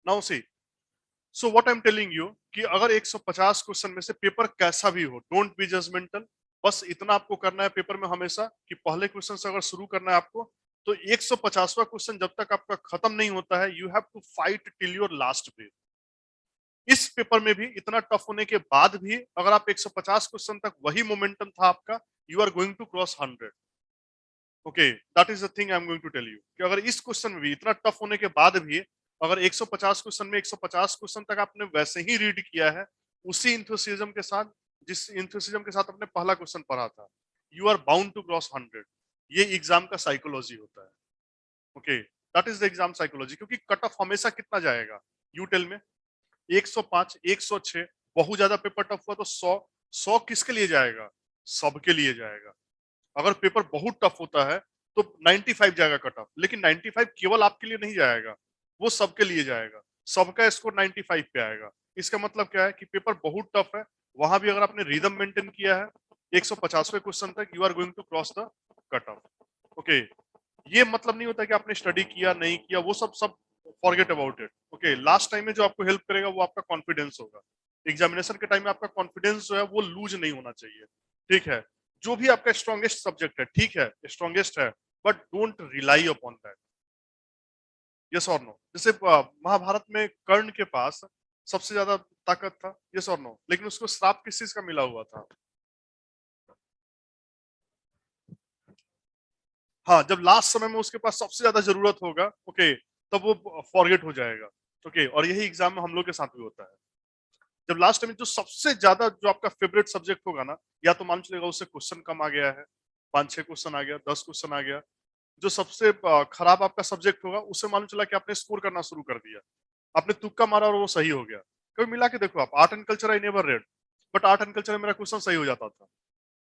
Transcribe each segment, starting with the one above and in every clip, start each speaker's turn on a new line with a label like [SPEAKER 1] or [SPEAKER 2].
[SPEAKER 1] Now see, so what I am telling you कि अगर 150 question में से पेपर कैसा भी हो, डोंट बी जजमेंटल। बस इतना आपको करना है पेपर में हमेशा कि पहले क्वेश्चन से अगर शुरू करना है आपको, तो 150वां क्वेश्चन जब तक आपका खत्म नहीं होता है, you have to fight till your last breath. इस पेपर में भी इतना टफ होने के बाद भी अगर आप 150 क्वेश्चन तक वही मोमेंटम था आपका, you are going to cross 100। Okay, that is the thing I am going to tell you कि अगर इस क्वेश्चन में भी इतना टफ होने के बाद भी अगर 150 क्वेश्चन में 150 क्वेश्चन तक आपने वैसे ही रीड किया है, उसी इंथुसिज्म के साथ जिस इंथुसिज्म के साथ आपने पहला क्वेश्चन पढ़ा था, you are bound to cross 100। ये एग्जाम का साइकोलॉजी होता है। Okay, that is the exam psychology. क्योंकि कट ऑफ हमेशा कितना जाएगा, यू टेल में? 105, 106, बहुत ज्यादा पेपर टफ हुआ तो 100। 100 किसके लिए जाएगा? सबके लिए जाएगा। अगर पेपर बहुत टफ होता है तो 95 जाएगा कट ऑफ, लेकिन 95 केवल आपके लिए नहीं जाएगा, वो सबके लिए जाएगा। सबका स्कोर 95 पे आएगा। इसका मतलब क्या है कि पेपर बहुत टफ है, वहां भी अगर आपने रिदम मेंटेन किया है 150वें क्वेश्चन तक, you are going to cross the cut off. Okay, ये मतलब नहीं होता कि आपने स्टडी किया नहीं किया, वो सब सब forget about it. Okay, last time में जो आपको हेल्प करेगा वो आपका कॉन्फिडेंस होगा। एग्जामिनेशन के टाइम में आपका कॉन्फिडेंस जो है वो लूज नहीं होना चाहिए। ठीक है, जो भी आपका स्ट्रॉन्गेस्ट सब्जेक्ट है, ठीक है, स्ट्रॉन्गेस्ट है, but don't rely upon that. Yes और नो? जैसे महाभारत में कर्ण के पास सबसे ज्यादा ताकत था, यस और नो? लेकिन उसको श्राप किस चीज का मिला हुआ था? हाँ, जब लास्ट समय में उसके पास सबसे ज्यादा जरूरत होगा, ओके, तब वो फॉरगेट हो जाएगा। ओके, और यही एग्जाम में हम लोग के साथ भी होता है। जब लास्ट टाइम जो सबसे ज्यादा जो आपका फेवरेट सब्जेक्ट होगा ना, या तो मान चलेगा उससे क्वेश्चन कम आ गया है, 5-6 क्वेश्चन आ गया, 10 क्वेश्चन आ गया। जो सबसे खराब आपका सब्जेक्ट होगा, उससे मालूम चला कि आपने स्कोर करना शुरू कर दिया। आपने तुक्का मारा और वो सही हो गया। कभी मिला के देखो, आप art and culture I never red, but art and culture में मेरा क्वेश्चन सही हो जाता था।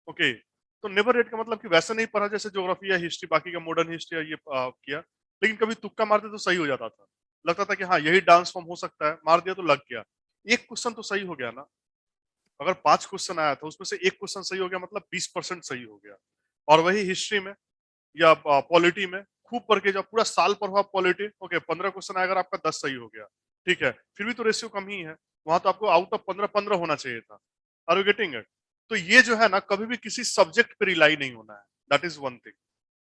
[SPEAKER 1] ओके, तो नेवर रेड का मतलब कि वैसे नहीं पढ़ा जैसे ज्योग्राफी या हिस्ट्री, बाकी का मॉडर्न हिस्ट्री या ये किया, लेकिन कभी तुक्का मारते तो सही हो जाता था। लगता था कि हाँ यही डांस फॉर्म हो सकता है, मार दिया तो लग गया। एक क्वेश्चन तो सही हो गया ना। अगर 5 क्वेश्चन आया था उसमें से एक क्वेश्चन सही हो गया, मतलब 20% सही हो गया। और वही हिस्ट्री में या पॉलिटी में खूब पढ़ के जब पूरा साल पढ़ा पॉलिटी, ओके, 15 क्वेश्चन आया, अगर आपका 10 सही हो गया, ठीक है, फिर भी तो रेशियो कम ही है। वहां तो आपको आउट ऑफ 15 15 होना चाहिए था। Are you getting it? तो ये जो है ना, कभी भी किसी सब्जेक्ट पे रिलाई नहीं होना है। That is one thing.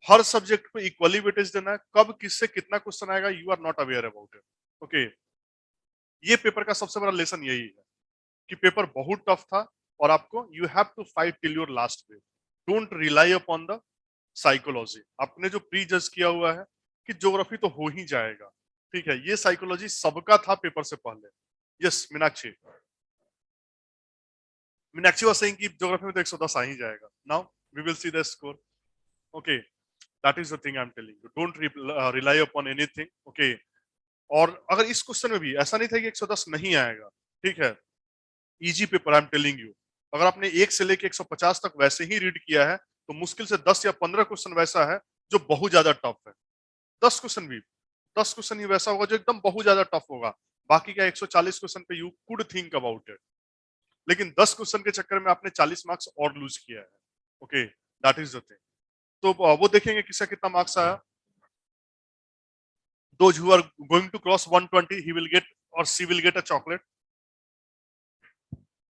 [SPEAKER 1] हर सब्जेक्ट पे इक्वली वेटेज देना है। कब किससे कितना क्वेश्चन आएगा, you are not aware about it. Okay, ये पेपर का सबसे बड़ा लेसन यही है कि पेपर बहुत टफ था, और आपको you have to fight till your last day. Don't rely upon the psychology. आपने जो प्री जज किया हुआ है कि ज्योग्राफी तो हो ही जाएगा, ठीक है, ये साइकोलॉजी सबका था पेपर से पहले। Yes, Meenakshi. Meenakshi was saying कि ज्योग्राफी में तो 110 आ ही जाएगा। Now we will see the score. Okay, that is the thing I am telling you, don't rely upon anything. Okay, और अगर इस क्वेश्चन में भी ऐसा नहीं था कि 110 नहीं आएगा, ठीक है, easy paper I am telling you. अगर आपने 1 से लेके 150 तक वैसे ही रीड किया है, तो मुश्किल से 10 या 15 क्वेश्चन वैसा है जो बहुत ज्यादा टफ है। 10 क्वेश्चन भी, 10 क्वेश्चन ही वैसा होगा जो एकदम बहुत ज्यादा टफ होगा। बाकी का 140 क्वेश्चन पे you could think about it. लेकिन 10 क्वेश्चन के चक्कर में आपने 40 मार्क्स और लूज किया है। Okay, that is the thing. तो वो देखेंगे किसका कितना मार्क्स आया। Those who are going to cross 120, he will get or she will get a chocolate.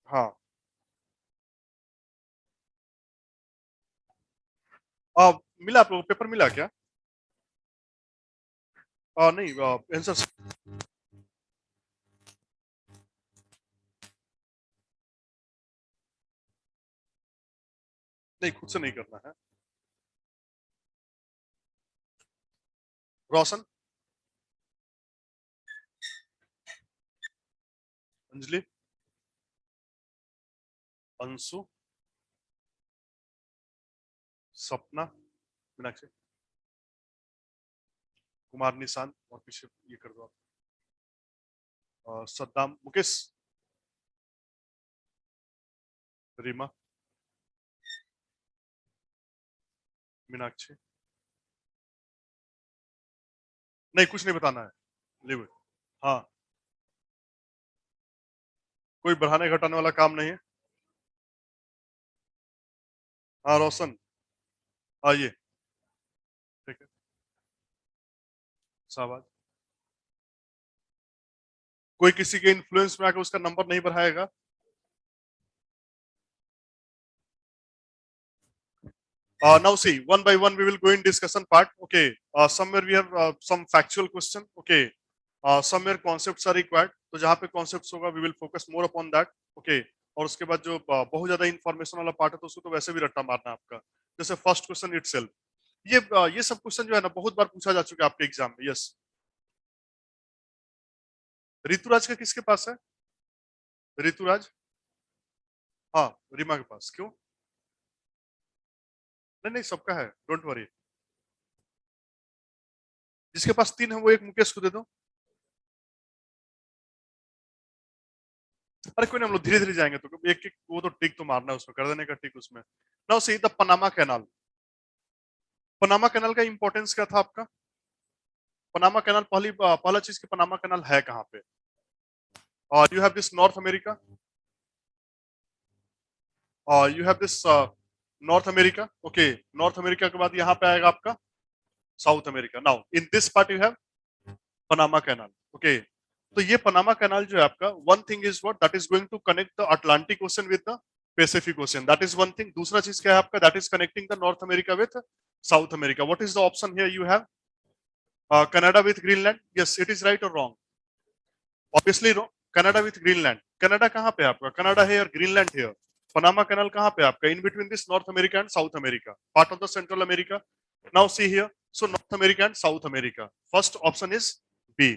[SPEAKER 1] हाँ, मिला आप लोगों को पेपर मिला क्या? नहीं, आंसर नहीं, खुद से नहीं करना है। रोशन, अंजलि, अंशु, सपना, मीनाक्षी, कुमार, निशान, और पीछे ये कर दो आप। सद्दाम, मुकेश, रीमा, मीनाक्षी। नहीं, कुछ नहीं बताना है, लिव इट। हाँ, कोई बढ़ाने घटाने वाला काम नहीं है। हाँ, रोशन, आइए। ठीक है, शाबाश। कोई किसी के इन्फ्लुएंस में आकर उसका नंबर नहीं बढ़ाएगा। Now see, one by one we will go in discussion part. Okay, somewhere we have some factual question. Okay, somewhere concepts are required. तो जहाँ पे concepts होगा we will focus more upon that. Okay, और उसके बाद जो बहुत ज्यादा इंफॉर्मेशन वाला पार्ट है तो उसको तो वैसे भी रट्टा मारना है आपका। जैसे फर्स्ट क्वेश्चन इटसेल्फ, ये सब क्वेश्चन जो है ना बहुत बार पूछा जा चुका है आपके एग्जाम में। यस, ऋतुराज का किसके पास है? ऋतुराज, हाँ रीमा के पास, क्यों? नहीं नहीं, सबका है, डोंट वरी। जिसके पास 3 है वो एक मुकेश को दे दो। अरे कोई नहीं, हम लोग धीरे धीरे जाएंगे तो एक एक वो तो टिक तो मारना है उसमें, कर देने का टिक उसमें। Now see the Panama canal. Panama canal का इंपॉर्टेंस क्या था आपका? पनामा कैनाल पहला चीज की पनामा कैनाल है कहाँ पे? और you have this North America, और you have this North America. Okay, North America के बाद यहाँ पे आएगा आपका South America. Now in this part you have Panama canal. Okay, तो ये पनामा कैनाल जो है आपका, one thing is what, that is going to connect the Atlantic ocean with the Pacific ocean, that is one thing. दूसरा चीज क्या है आपका, that is connecting the North America with South America. What is the option here? You have Canada with Greenland. Yes, it is right और wrong? Obviously wrong. Canada with Greenland, Canada कहाँ पे आपका? Canada है और Greenland है। Panama canal कहाँ पे आपका? In between this North America and South America, part of the Central America. Now see here, so North America and South America, first option is B.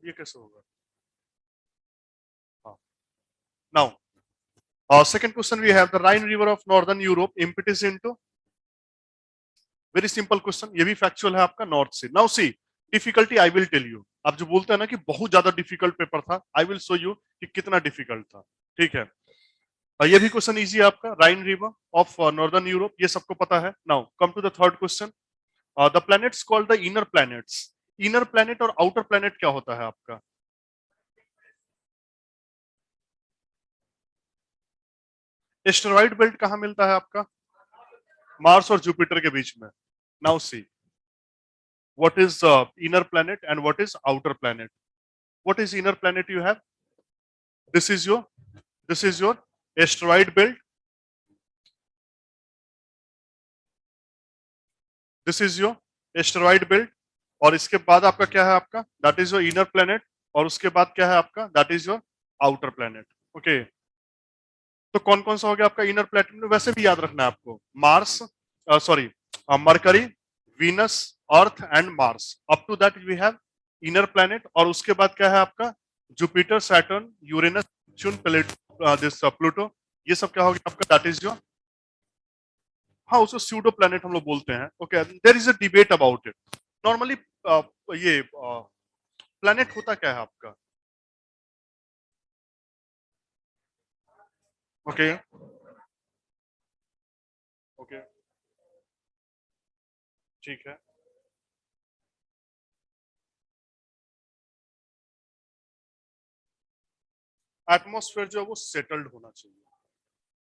[SPEAKER 1] ये कैसे होगा? हाँ, now second question we have the Rhine river of northern Europe empties into, very simple question, ये भी factual है आपका, नॉर्थ से। Now see difficulty, I will tell you. आप जो बोलते हैं ना कि बहुत ज्यादा डिफिकल्ट पेपर था, आई विल शो यू कि कितना डिफिकल्ट था। ठीक है, ये भी क्वेश्चन इजी है आपका, Rhine river of northern Europe, ये सबको पता है। Now come to the third question, the planets called the inner planets. Inner planet और आउटर प्लैनेट क्या होता है आपका? एस्टेरॉइड बेल्ट कहाँ मिलता है आपका? मार्स और जुपिटर के बीच में। Now see what is inner planet and what is outer planet? What is inner planet you have? This is your, this is your asteroid belt. This is your asteroid belt. और इसके बाद आपका क्या है आपका? That is your inner planet. और उसके बाद क्या है आपका? That is your outer planet. Okay. तो कौन कौन सा हो गया आपका इनर प्लैनेट में? वैसे भी याद रखना है आपको, Mars, sorry, Mercury, Venus, Earth and Mars. Up to that we have inner planet. और उसके बाद क्या है आपका? Jupiter, Saturn, Uranus, Neptune, this Pluto, ये सब क्या हो गया आपका? दैट इज जो, हाँ उसको स्यूडो प्लैनेट हम लोग बोलते हैं। Okay, there is a debate about it. Normally ये प्लैनेट होता क्या है आपका? ओके, ओके, ठीक है। एटमॉस्फेयर जो है वो सेटल्ड होना चाहिए।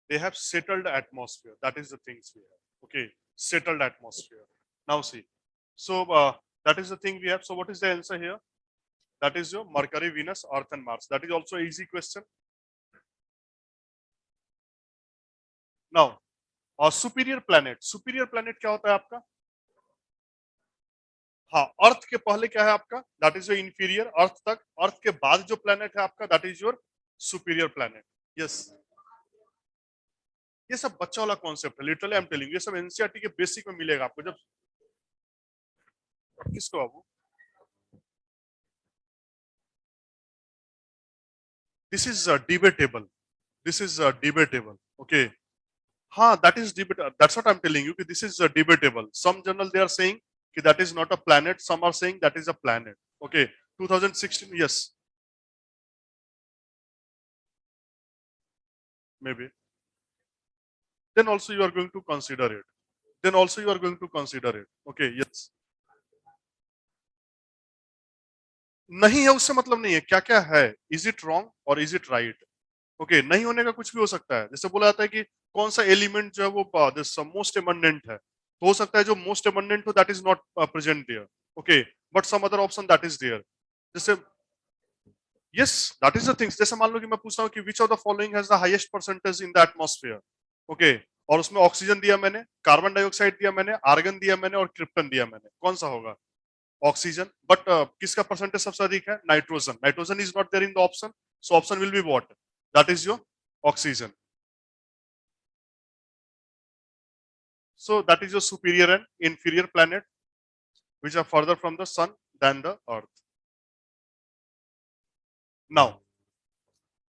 [SPEAKER 1] They have settled atmosphere. That is the things we have. Okay, settled atmosphere. Now see, so that is the thing we have. So what is the answer here? That is your Mercury, Venus, Earth, and Mars. That is also an easy question. Now, superior planet. Superior planet क्या होता है आपका? हाँ, अर्थ के पहले क्या है आपका? दैट इज योर इंफीरियर, अर्थ तक। अर्थ के बाद जो प्लेनेट है आपका, that is your superior planet. Yes, ये सब बच्चा वाला कॉन्सेप्ट है, लिटरली आई एम टेलिंग, ये सब एनसीईआरटी के बेसिक में मिलेगा आपको। जब किसको बाबू, this is debatable, this is debatable. Okay, हाँ that is debate, that's what I am telling you कि this is debatable. Some journal they are saying कि that is not a planet, some are saying that is a planet. Okay, 2016, yes, maybe, then also you are going to consider it, then also you are going to consider it। okay, yes, नहीं है उससे मतलब नहीं है, क्या क्या है, is it wrong और इज इट राइट। ओके, नहीं होने का कुछ भी हो सकता है। जैसे बोला जाता है कि कौन सा एलिमेंट जो है वो दिस मोस्ट एबंडेंट है, तो हो सकता है जो मोस्ट अबंडेंट हो that is not present there, okay, but some other option that is there. जैसे yes, that is the things. जैसे मान लो कि मैं पूछ रहा हूँ कि which of the following has the highest percentage in the atmosphere, okay, और उसमें ऑक्सीजन दिया मैंने, कार्बन डाइऑक्साइड दिया मैंने, आर्गन दिया मैंने और क्रिप्टन दिया मैंने, कौन सा होगा? ऑक्सीजन। बट किसका परसेंटेज सबसे अधिक है? Nitrogen. Nitrogen is not there in the option, so option will be what? That is your oxygen. So that is your superior and inferior planet, which are further from the sun than the earth. Now,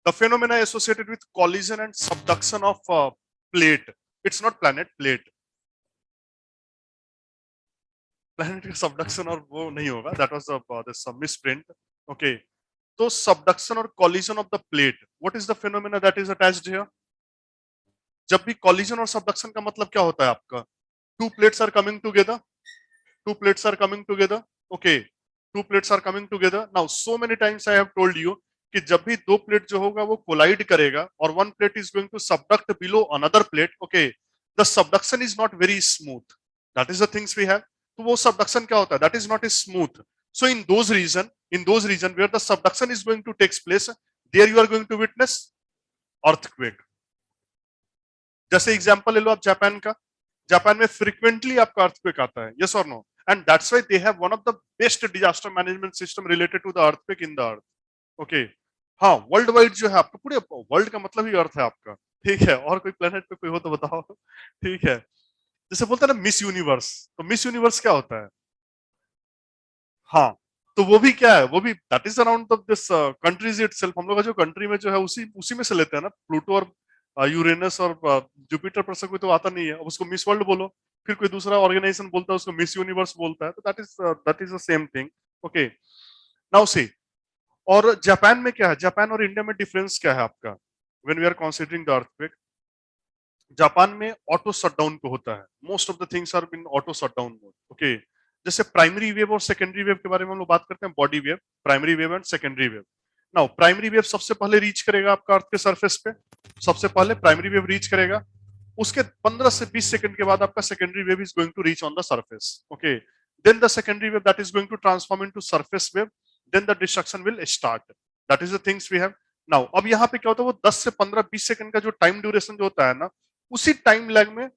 [SPEAKER 1] the phenomena associated with collision and subduction of plate. It's not planet, plate. Planet का subduction और वो नहीं होगा. That was the misprint. Okay. So subduction or collision of the plate. What is the phenomena that is attached here? जब भी collision और subduction का मतलब क्या होता है आपका? Two plates are coming together. Two plates are coming together. Okay. Two plates are coming together. Now, so many times I have told you कि जब भी दो प्लेट जो होगा वो कोलाइड करेगा और one plate is going to subduct below another plate, okay, the subduction is not very smooth, that is the things we have. तो वो सबडक्शन क्या होता है? That is not a smooth. So in those region where the subduction is going to takes place, there you are going to witness earthquake. जैसे example ले लो आप Japan का, जापान में फ्रीक्वेंटली आपका अर्थक्वेक आता है, यस और no, and that's why they have one of the best disaster management system related to the earthquake in the earth, okay. हाँ, वर्ल्ड वाइड जो है आपका, पूरे वर्ल्ड का मतलब ही अर्थ है आपका, ठीक है। और कोई प्लेनेट पे कोई हो तो बताओ, ठीक है। जैसे बोलते हैं ना मिस यूनिवर्स, तो मिस यूनिवर्स क्या होता है? हाँ, तो वो भी क्या है, वो भी that is around of this countries itself. हम लोग का जो कंट्री में जो है उसी उसी में से लेते हैं ना, प्लूटो और यूरेनस और जुपिटर पर से कोई तो आता नहीं है, अब उसको मिस वर्ल्ड बोलो, फिर कोई दूसरा ऑर्गेनाइजेशन बोलता है उसको मिस यूनिवर्स बोलता है, तो that is the same thing, okay. Now see, और जापान में क्या है, जापान और इंडिया में डिफरेंस क्या है आपका? When we are considering the earthquake, Japan में ऑटो शटडाउन को होता है, most of the things are in auto shutdown mode, okay. जैसे प्राइमरी वेव और सेकेंडरी वेव के बारे में हम लोग बात करते हैं, body wave, primary wave and secondary wave. Now primary wave सबसे पहले रीच करेगा आपका अर्थ के सरफेस पे, सबसे पहले प्राइमरी वेव रीच करेगा, उसके 15 से 20 सेकंड के बाद आपका secondary wave is going to reach on the surface, okay. Then the secondary wave that is going to transform into surface wave, then the destruction will start, that is the things we have. Now अब यहाँ पे क्या होता है, वो 10 से 15-20 second का जो टाइम ड्यूरेशन जो होता है ना, उसी टाइम लैग में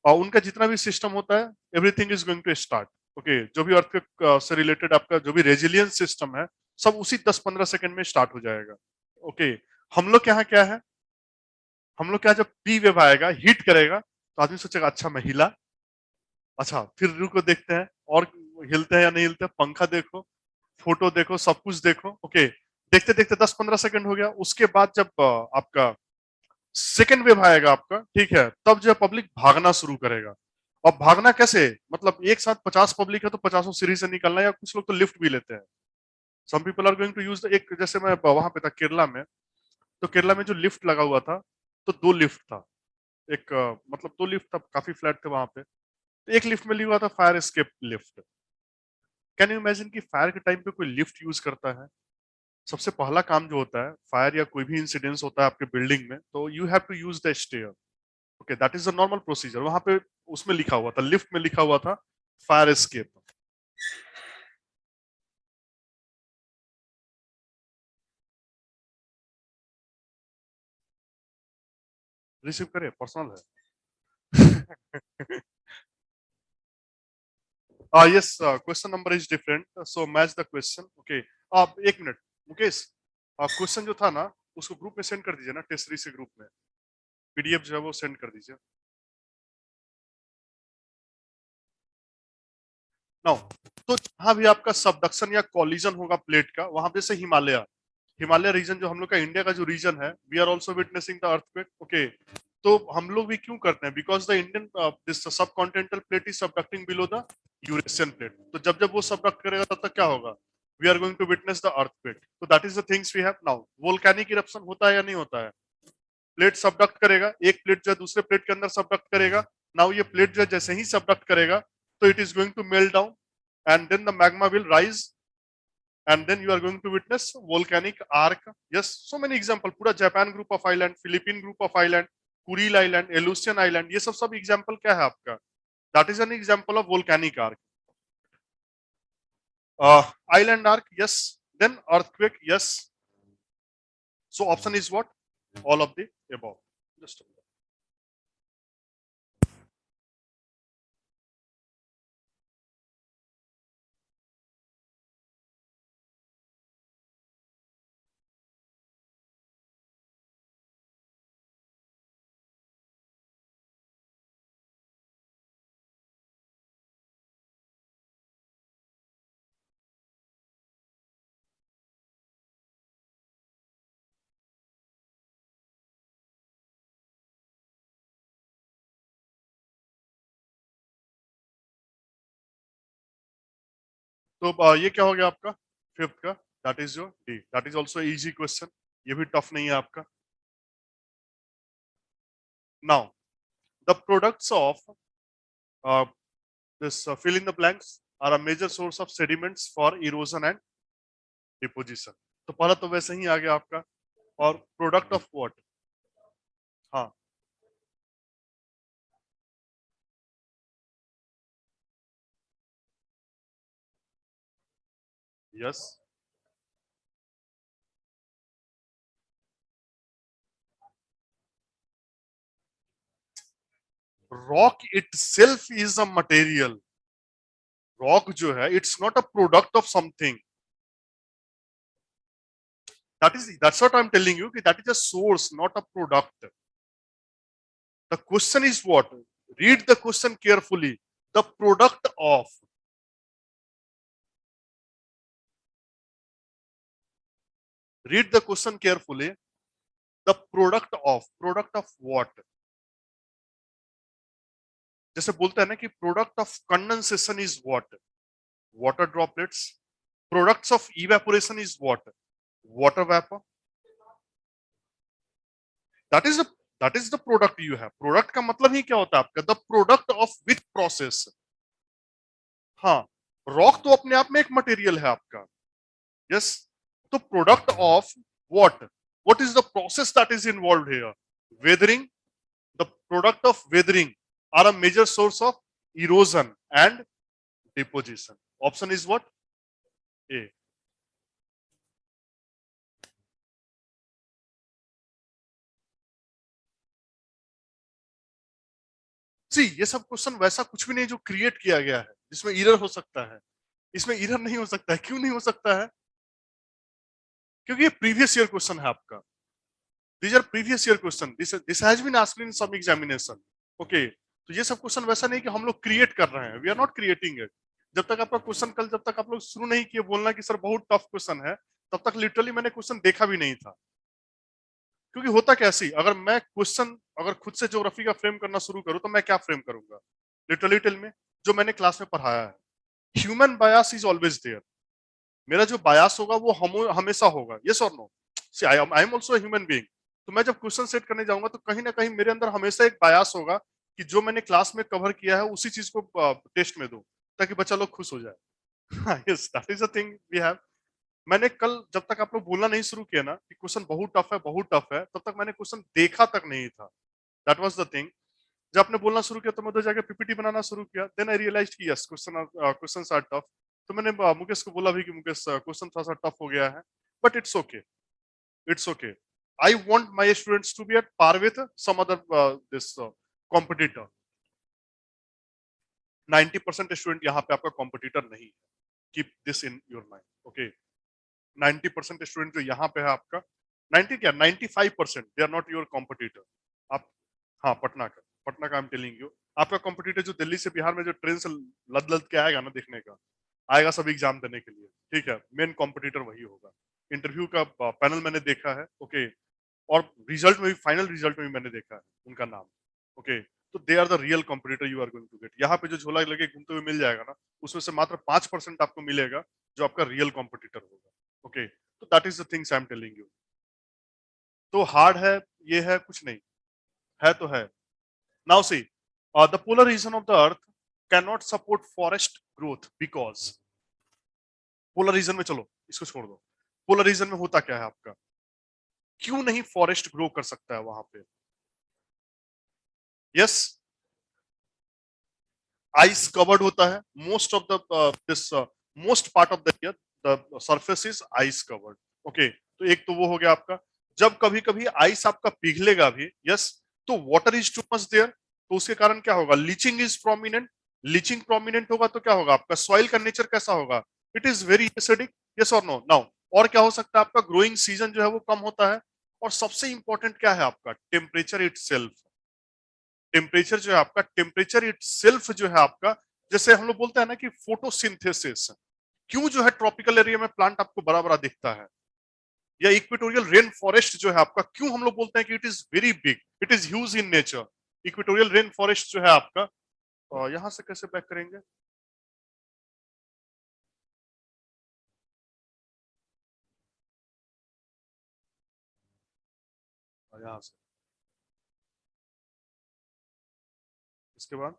[SPEAKER 1] उनका जितना भी सिस्टम होता है, everything is going to start, okay. जो भी अर्थक्वेक से रिलेटेड आपका जो भी रेजिलियंस सिस्टम है, सब उसी 10-15 सेकंड में स्टार्ट हो जाएगा, ओके। हम लोग के यहाँ क्या है, हम लोग क्या, जब पी वेव आएगा, हिट करेगा, तो आदमी सोचेगा अच्छा मैं हिला, अच्छा फिर रुको देखते हैं और हिलते हैं या नहीं हिलते, पंखा देखो, फोटो देखो, सब कुछ देखो, ओके। देखते देखते 10-15 सेकंड हो गया, उसके बाद जब आपका सेकेंड वेव आएगा आपका, ठीक है, तब जो पब्लिक भागना शुरू करेगा। और भागना कैसे, मतलब एक साथ 50 पब्लिक है तो 50 सीढ़ी से निकलना, या कुछ लोग तो लिफ्ट भी लेते हैं। Some people are going to use एक, जैसे मैं वहां पे था केरला में, तो केरला में जो लिफ्ट लगा हुआ था, तो दो लिफ्ट था, एक मतलब दो लिफ्ट था, काफी फ्लैट थे वहां पे, तो एक लिफ्ट में लिखा हुआ था fire escape lift. Can you imagine कि फायर के टाइम पे कोई लिफ्ट यूज करता है? सबसे पहला काम जो होता है, फायर या कोई भी इंसिडेंस होता है आपके बिल्डिंग में, तो you have to use the stair, okay, that is the normal procedure. वहां पे उसमें लिखा हुआ था, लिफ्ट में लिखा हुआ था फायर एस्केप। रिसीव करे, पर्सनल है। Yes, question number is different, so match the question, okay. आप एक मिनट मुकेश, क्वेश्चन जो था ना उसको ग्रुप में सेंड कर दीजिए ना, टेस्ट सीरीज के ग्रुप में पीडीएफ जो है वो सेंड कर दीजिए। नाउ, तो जहां भी आपका सबडक्शन या कॉलिजन होगा प्लेट का, वहां जैसे हिमालय, हिमालय रीजन जो हम लोग का इंडिया का जो रीजन है, we are also witnessing the earthquake, okay. तो हम लोग भी क्यों करते हैं, because the Indian this subcontinental plate is subducting below the Eurasian plate, तो जब जब वो सबडक्ट करेगा तब तक क्या होगा, we are going to witness the earthquake, तो that is the things we have. Now volcanic eruption होता है या नहीं होता है? प्लेट सबडक्ट करेगा, एक प्लेट जो है दूसरे प्लेट के अंदर सबडक्ट करेगा, नाउ ये प्लेट जो है जैसे ही सबडक्ट करेगा, तो it is going to melt down, and then the magma will rise, and then you are going to witness volcanic arc. Yes, so many example, पूरा Japan group of island, Philippine group of island, Kuril island, Aleutian island, ये सब सब example क्या है आपका, that is an example of volcanic arc. Island arc, yes. Then earthquake, yes. So option is what? All of the above. Just a minute. तो ये क्या हो गया आपका फिफ्थ का? That is your D. That is also easy question. ये भी tough नहीं है आपका. Now the products of this fill in the blanks are a major source of sediments for erosion and deposition. तो पहला तो वैसे ही आ गया आपका. और प्रोडक्ट ऑफ व्हाट? हाँ, yes. Rock itself is a material. Rock जो है it's not a product of something. That's what I'm telling you, that is a source, not a product. The question is what? Read the question carefully. The product of. Read the question carefully. The product of. Product of what? जैसे बोलते हैं ना कि product of condensation is what? Water droplets. Products of evaporation is what? Water vapor. That is the product you have. Product का मतलब ही क्या होता है आपका? The product of which process. हाँ, रॉक तो अपने आप में एक मटेरियल है आपका. यस. तो product of what is the process that is involved here? Weathering. The product of weathering are a major source of erosion and deposition. Option is what? A. See, ये सब क्वेश्चन वैसा कुछ भी नहीं जो क्रिएट किया गया है जिसमें एरर हो सकता है. इसमें एरर नहीं हो सकता है. क्यों नहीं हो सकता है? क्योंकि ये प्रीवियस ईयर क्वेश्चन है आपका. These are previous year question. This has been asked in some examination. Okay. तो ये सब क्वेश्चन वैसा नहीं कि हम लोग क्रिएट कर रहे हैं. We are not creating it. जब तक आपका क्वेश्चन कल जब तक आप लोग शुरू नहीं किए बोलना कि सर बहुत टफ क्वेश्चन है, तब तक लिटरली मैंने क्वेश्चन देखा भी नहीं था. क्योंकि होता कैसी, अगर मैं क्वेश्चन अगर खुद से ज्योग्राफी का फ्रेम करना शुरू करूं तो मैं क्या फ्रेम करूंगा? लिटरली टेल में जो मैंने क्लास में पढ़ाया है. Human bias is always there. मेरा जो बायस होगा वो हमेशा होगा. यस और नो? See I am also a human being. तो मैं जब क्वेश्चन सेट करने जाऊंगा तो कहीं ना कहीं मेरे अंदर हमेशा एक बायस होगा कि जो मैंने क्लास में कवर किया है उसी चीज को टेस्ट में दूं ताकि बच्चा लोग खुश हो जाए. Yes, that is the thing we have. मैंने कल जब तक आप लोग बोलना नहीं शुरू किया ना कि क्वेश्चन बहुत टफ है, तब तक मैंने क्वेश्चन देखा तक नहीं था. That was the thing. जब आपने बोलना शुरू किया तो मैं उधर जाके पीपीटी बनाना शुरू किया. देन आई रियलाइज्ड कि यस क्वेश्चंस आर टफ. तो मैंने मुकेश को बोला भी कि मुकेश क्वेश्चन थोड़ा सा टफ हो गया है, but it's okay. It's okay. I want my students to be at par with some other this competitor. 90% student यहाँ पे आपका कॉम्पिटिटर नहीं है. Keep this in your mind. Okay. 90% student जो यहाँ पे है आपका 90 क्या 95% they are not your competitor. आप हाँ पटना का आई एम टेलिंग यू. आपका कॉम्पिटिटर जो दिल्ली से बिहार में जो ट्रेन से लद लद के आएगा ना देखने का, आएगा सब एग्जाम देने के लिए. ठीक है, मेन कॉम्पिटिटर वही होगा. इंटरव्यू का पैनल मैंने देखा है. ओके. और रिजल्ट में भी फाइनल रिजल्ट में भी मैंने देखा है उनका नाम. ओके. तो they are the real competitor you are going to get. यहाँ पे जो झोला लगे घूमते हुए मिल जाएगा ना, उसमें से मात्र 5% आपको मिलेगा जो आपका रियल कॉम्पिटिटर होगा. ओके. तो that is the things I am telling you. तो हार्ड है ये है कुछ नहीं है तो है. Now see the polar region of the earth can not support forest growth because. Polar region में चलो इसको छोड़ दो. पोलर रीजन में होता क्या है आपका? क्यों नहीं फॉरेस्ट ग्रो कर सकता है वहां पे? यस. आइस कवर्ड होता है, most of the this most part of the year the surface is ice covered. Okay, तो एक तो वो हो गया आपका। जब कभी कभी आइस आपका पिघलेगा भी, यस, तो water is too much there, तो उसके कारण क्या होगा, leaching is prominent. Leaching prominent होगा तो क्या होगा, आपका सॉइल का नेचर कैसा होगा, it is very acidic. Yes और नो। नाउ और क्या हो सकता है, आपका ग्रोइंग सीजन जो है वो कम होता है। और सबसे इंपॉर्टेंट क्या है आपका, टेम्परेचर इटसेल्फ। टेम्परेचर जो है आपका, टेम्परेचर इटसेल्फ जो है आपका, जैसे हम लोग बोलते हैं ना कि फोटोसिंथेसिस, क्यों जो है ट्रॉपिकल एरिया में प्लांट आपको बड़ा बड़ा दिखता है, या इक्वेटोरियल रेन फॉरेस्ट जो है आपका, क्यों हम लोग बोलते हैं कि it is very big, it is huge in nature. Equatorial rain forest जो है आपका, यहां से कैसे बैक करेंगे, यहां से, इसके बाद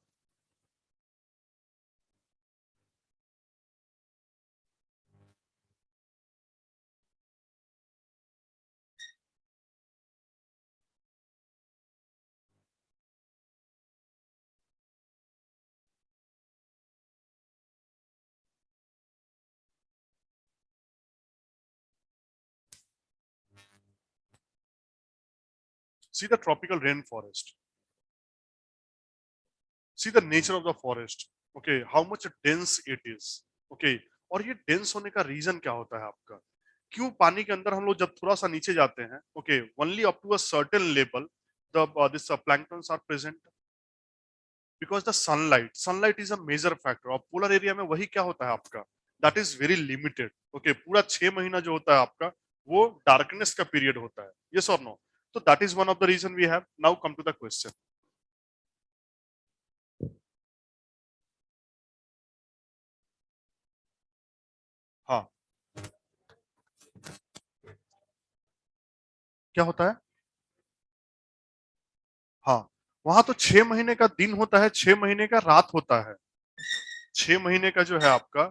[SPEAKER 1] see the tropical rain forest, see the nature of the forest. Okay, how much dense it is. Okay, और ये डेंस होने का रीजन क्या होता है आपका, क्यों पानी के अंदर हम लोग जब थोड़ा सा नीचे जाते हैं, okay, only up to a certain level the this planktons are present, because the sunlight, sunlight is a major factor. और पोलर एरिया में वही क्या होता है आपका, that is very limited. Okay, पूरा 6 महीना जो होता है आपका, वो डार्कनेस का पीरियड होता है। यस और नो। तो that is one of the reason we have. Now come to the question. हाँ, क्या होता है, हाँ, वहां तो 6 महीने का दिन होता है, 6 महीने का रात होता है। 6 महीने का जो है आपका,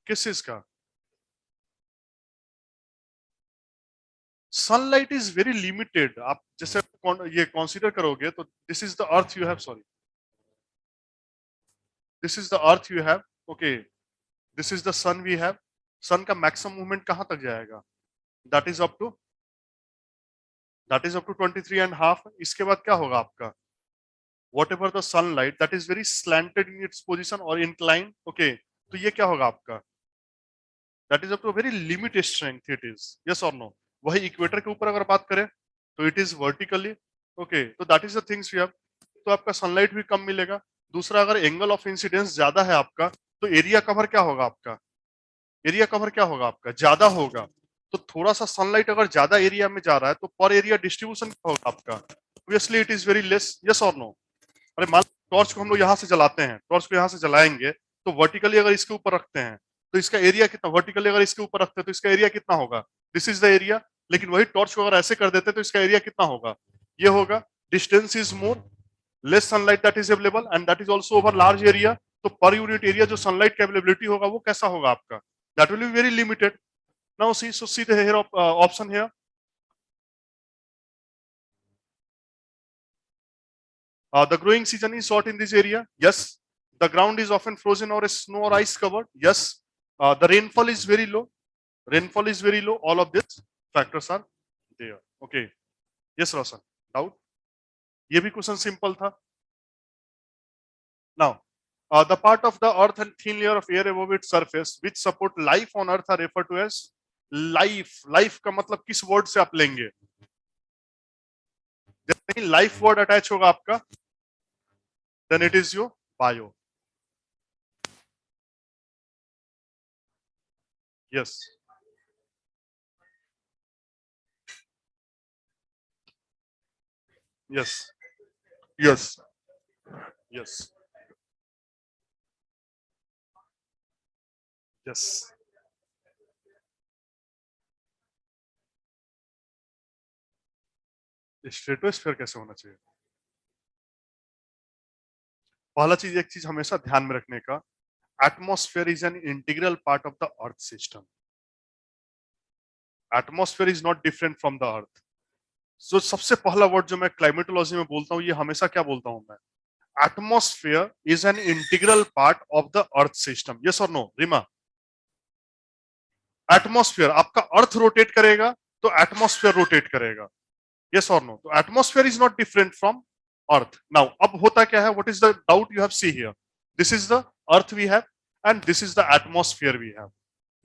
[SPEAKER 1] किस चीज का, सनलाइट इज वेरी लिमिटेड। आप जैसे ये कंसीडर करोगे तो this is the earth you have, sorry, this is the earth you have. Okay, this is the sun we have. Sun का मैक्सिमम मूवमेंट कहां तक जाएगा, that is up to, that is up to 23.5। इसके बाद क्या होगा आपका, what ever the sunlight that is very slanted in its position और इंक्लाइन। ओके, तो ये क्या होगा आपका, that is up to very limit strength it is. Yes और नो। वही इक्वेटर के ऊपर अगर बात करें तो इट इज वर्टिकली। ओके, तो that is the things we have. तो आपका सनलाइट भी कम मिलेगा। दूसरा, अगर एंगल ऑफ इंसिडेंस ज्यादा है आपका, तो एरिया कवर क्या होगा आपका, एरिया कवर क्या होगा आपका, ज्यादा होगा। तो थोड़ा सा सनलाइट अगर ज्यादा एरिया में जा रहा है तो पर एरिया डिस्ट्रीब्यूशन क्या होगा आपका, obviously it is very less. Yes और नो। अरे मान, टॉर्च को हम लोग यहाँ से जलाते हैं, टॉर्च को यहाँ से जलाएंगे, तो वर्टिकली अगर इसके ऊपर रखते हैं तो इसका एरिया कितना, वर्टिकली अगर इसके ऊपर रखते हैं तो इसका एरिया कितना होगा, दिस इज द एरिया। लेकिन वही टॉर्च को अगर ऐसे कर देते तो इसका एरिया कितना होगा, ये होगा। Distance is more, less sunlight that is available and that is also over large area. तो पर यूनिट एरिया जो सनलाइट की अवेलेबिलिटी होगा वो कैसा होगा आपका, that will be very limited. Now see, so see the here option here. The growing season is short in this area. Yes. The ground is often frozen or snow or ice covered. Yes. The rainfall is very low. Rainfall is very low. All of these factors are there. Okay. Yes, Roshan. Doubt? ये भी question simple था। Now, the part of the earth and thin layer of air above its surface which support life on earth are referred to as life. Life का मतलब किस word से आप लेंगे, जैसे ही लाइफ वर्ड अटैच होगा आपका, then it is your bio. Yes. Yes. Yes. Yes. Yes. Stratosphere कैसे होना चाहिए, पहला चीज, एक चीज हमेशा ध्यान में रखने का, atmosphere is an integral part of the earth system. Atmosphere is not different from the earth. जो सबसे पहला वर्ड जो मैं क्लाइमेटोलॉजी में बोलता हूँ, ये हमेशा क्या बोलता हूँ मैं, atmosphere is an integral part of the earth system. Yes or no, Rima? Atmosphere, आपका अर्थ रोटेट करेगा तो एटमॉस्फेयर रोटेट करेगा. यस और नो? तो atmosphere is not different from earth. Now अब होता क्या है, what is the doubt you have see here? This is the earth we have and this is the atmosphere we have.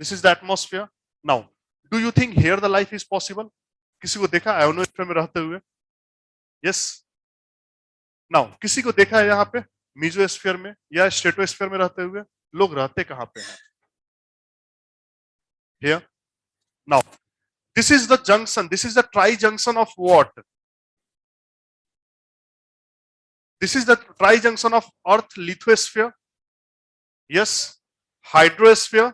[SPEAKER 1] This is the atmosphere. Now do you think here the life is possible? किसी को देखा ionosphere में रहते हुए? Yes. Now किसी को देखा है यहाँ पे मीजोस्फीयर में या स्ट्रेटोस्फीयर में रहते हुए? लोग रहते कहाँ पे हैं? Here. Now this is the junction, this is the tri-junction of what? This is the tri-junction of earth lithosphere, yes, hydrosphere,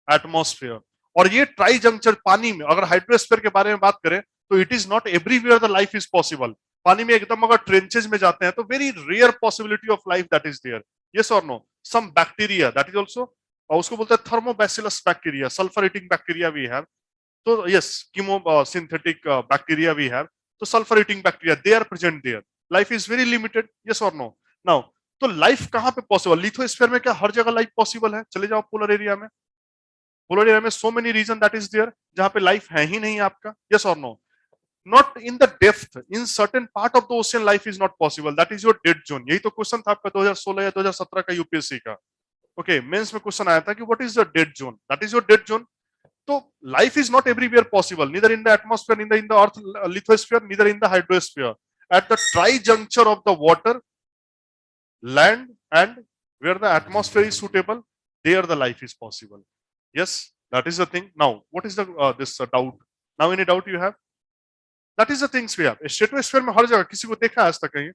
[SPEAKER 1] atmosphere. और ये ट्राई जंक्चर पानी में, अगर हाइड्रोस्फीयर के बारे में बात करें तो it is not everywhere the life is possible. पानी में एकदम अगर ट्रेंचेज में जाते हैं तो very rare possibility of life that is there. Yes और no? Some bacteria that is also, और उसको बोलते हैं thermobacillus bacteria, sulphur eating bacteria we have. तो yes, chemo synthetic bacteria we have. तो sulphur eating bacteria they are present there. Life is very limited. Yes और no? Now तो life कहां पे पॉसिबल? लिथोस्फीयर में क्या हर जगह लाइफ पॉसिबल है? चले जाओ पोलर एरिया में. पोलर एरिया में so many region that is there जहां पे लाइफ है ही नहीं आपका. यस और नो? Not in the depth, in certain part of the ocean life is not possible. That is your dead zone. यही तो क्वेश्चन था आपका 2016 या 2017 का यूपीएससी का. ओके, मेंस में क्वेश्चन आया था कि what is the dead zone? That is your dead zone. तो life is not everywhere possible, neither in the atmosphere, neither in the earth lithosphere, neither in the hydrosphere. At the tri-juncture of the water, land, and where the atmosphere is suitable, there the life is possible. Yes, that is the thing. Now what is the this doubt? Now any doubt you have? That is the things we have. Stratosphere में हर जगह, किसी को देखा है आज तक कहीं?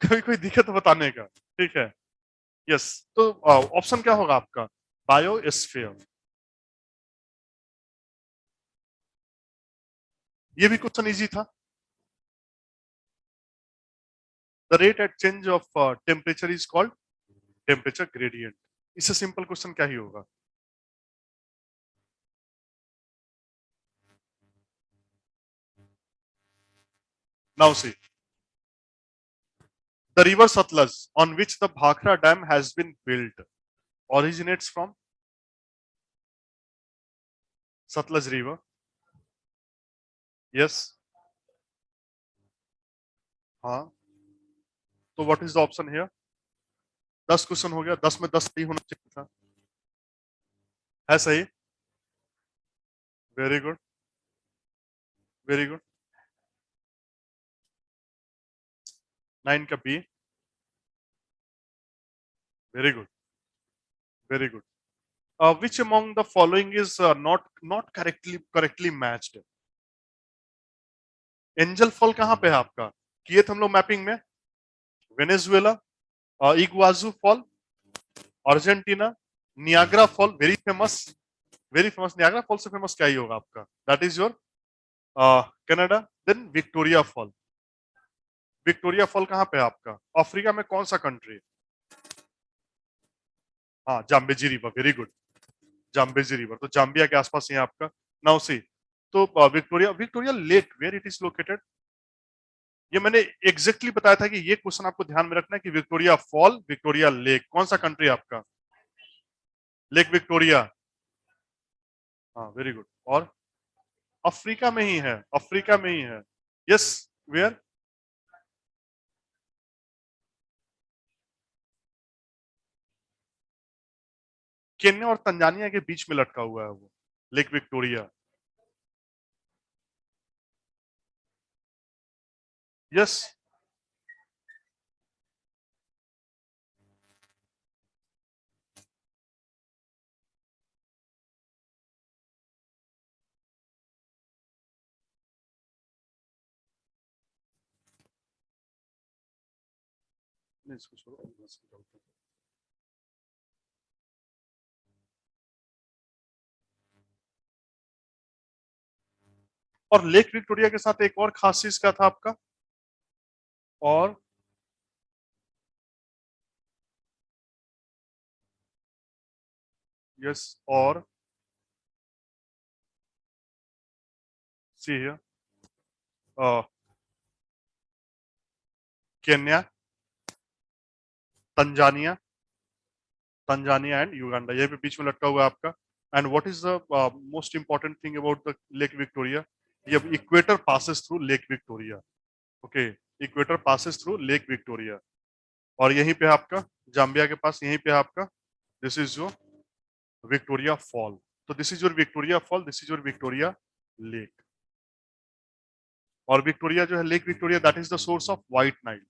[SPEAKER 1] कभी कोई दिखे तो बताने का. ठीक है. यस, तो ऑप्शन क्या होगा आपका? बायोस्फीयर. ये भी क्वेश्चन इजी था. The rate at change of temperature is called temperature gradient. इससे सिंपल क्वेश्चन क्या ही होगा? Now see, the river Satluj on which the Bhakra Dam has been built originates from Satluj River. Yes. हाँ. तो what is the option here? 10 question हो गया, 10 में 10 सही होना चाहिए था. है सही? Very good, very good. 9 का B. Very good, very good. Which among the following is not correctly matched? Angel fall कहां पे है आपका? किए थे हम लोग मैपिंग में. Venezuela, Iguazu fall, Argentina, Niagara fall, very famous, very famous. Niagara fall से फेमस क्या ही होगा आपका? That is your Canada. Then Victoria fall. Victoria fall कहां पे है आपका? अफ्रीका में कौन सा कंट्री? हाँ, Zambezi river. Very good, Zambezi river. तो जाम्बिया के आसपास ही है आपका. नाउ सी, तो Victoria, Victoria lake where it is located? ये मैंने एग्जैक्टली बताया था कि ये क्वेश्चन आपको ध्यान में रखना है कि विक्टोरिया फॉल, विक्टोरिया लेक, कौन सा कंट्री आपका? Lake Victoria. हाँ, वेरी गुड. और अफ्रीका में ही है, अफ्रीका में ही है. Yes, where? केन्या और तंजानिया के बीच में लटका हुआ है वो लेक विक्टोरिया. यस. इसको छोड़ो. और लेक विक्टोरिया के साथ एक और खास चीज क्या था आपका? और यस, और see here, Kenya, Tanzania, Tanzania and Uganda, ये भी बीच में लटका हुआ है आपका। And what is the most important thing about the lake Victoria, ये equator passes through lake Victoria. Okay, equator passes through lake Victoria, और यहीं पे है आपका जाम्बिया के पास, यहीं पे है आपका, this is your Victoria fall. तो this is your Victoria fall, this is your Victoria lake. और विक्टोरिया जो है, lake Victoria, that is the source of white Nile,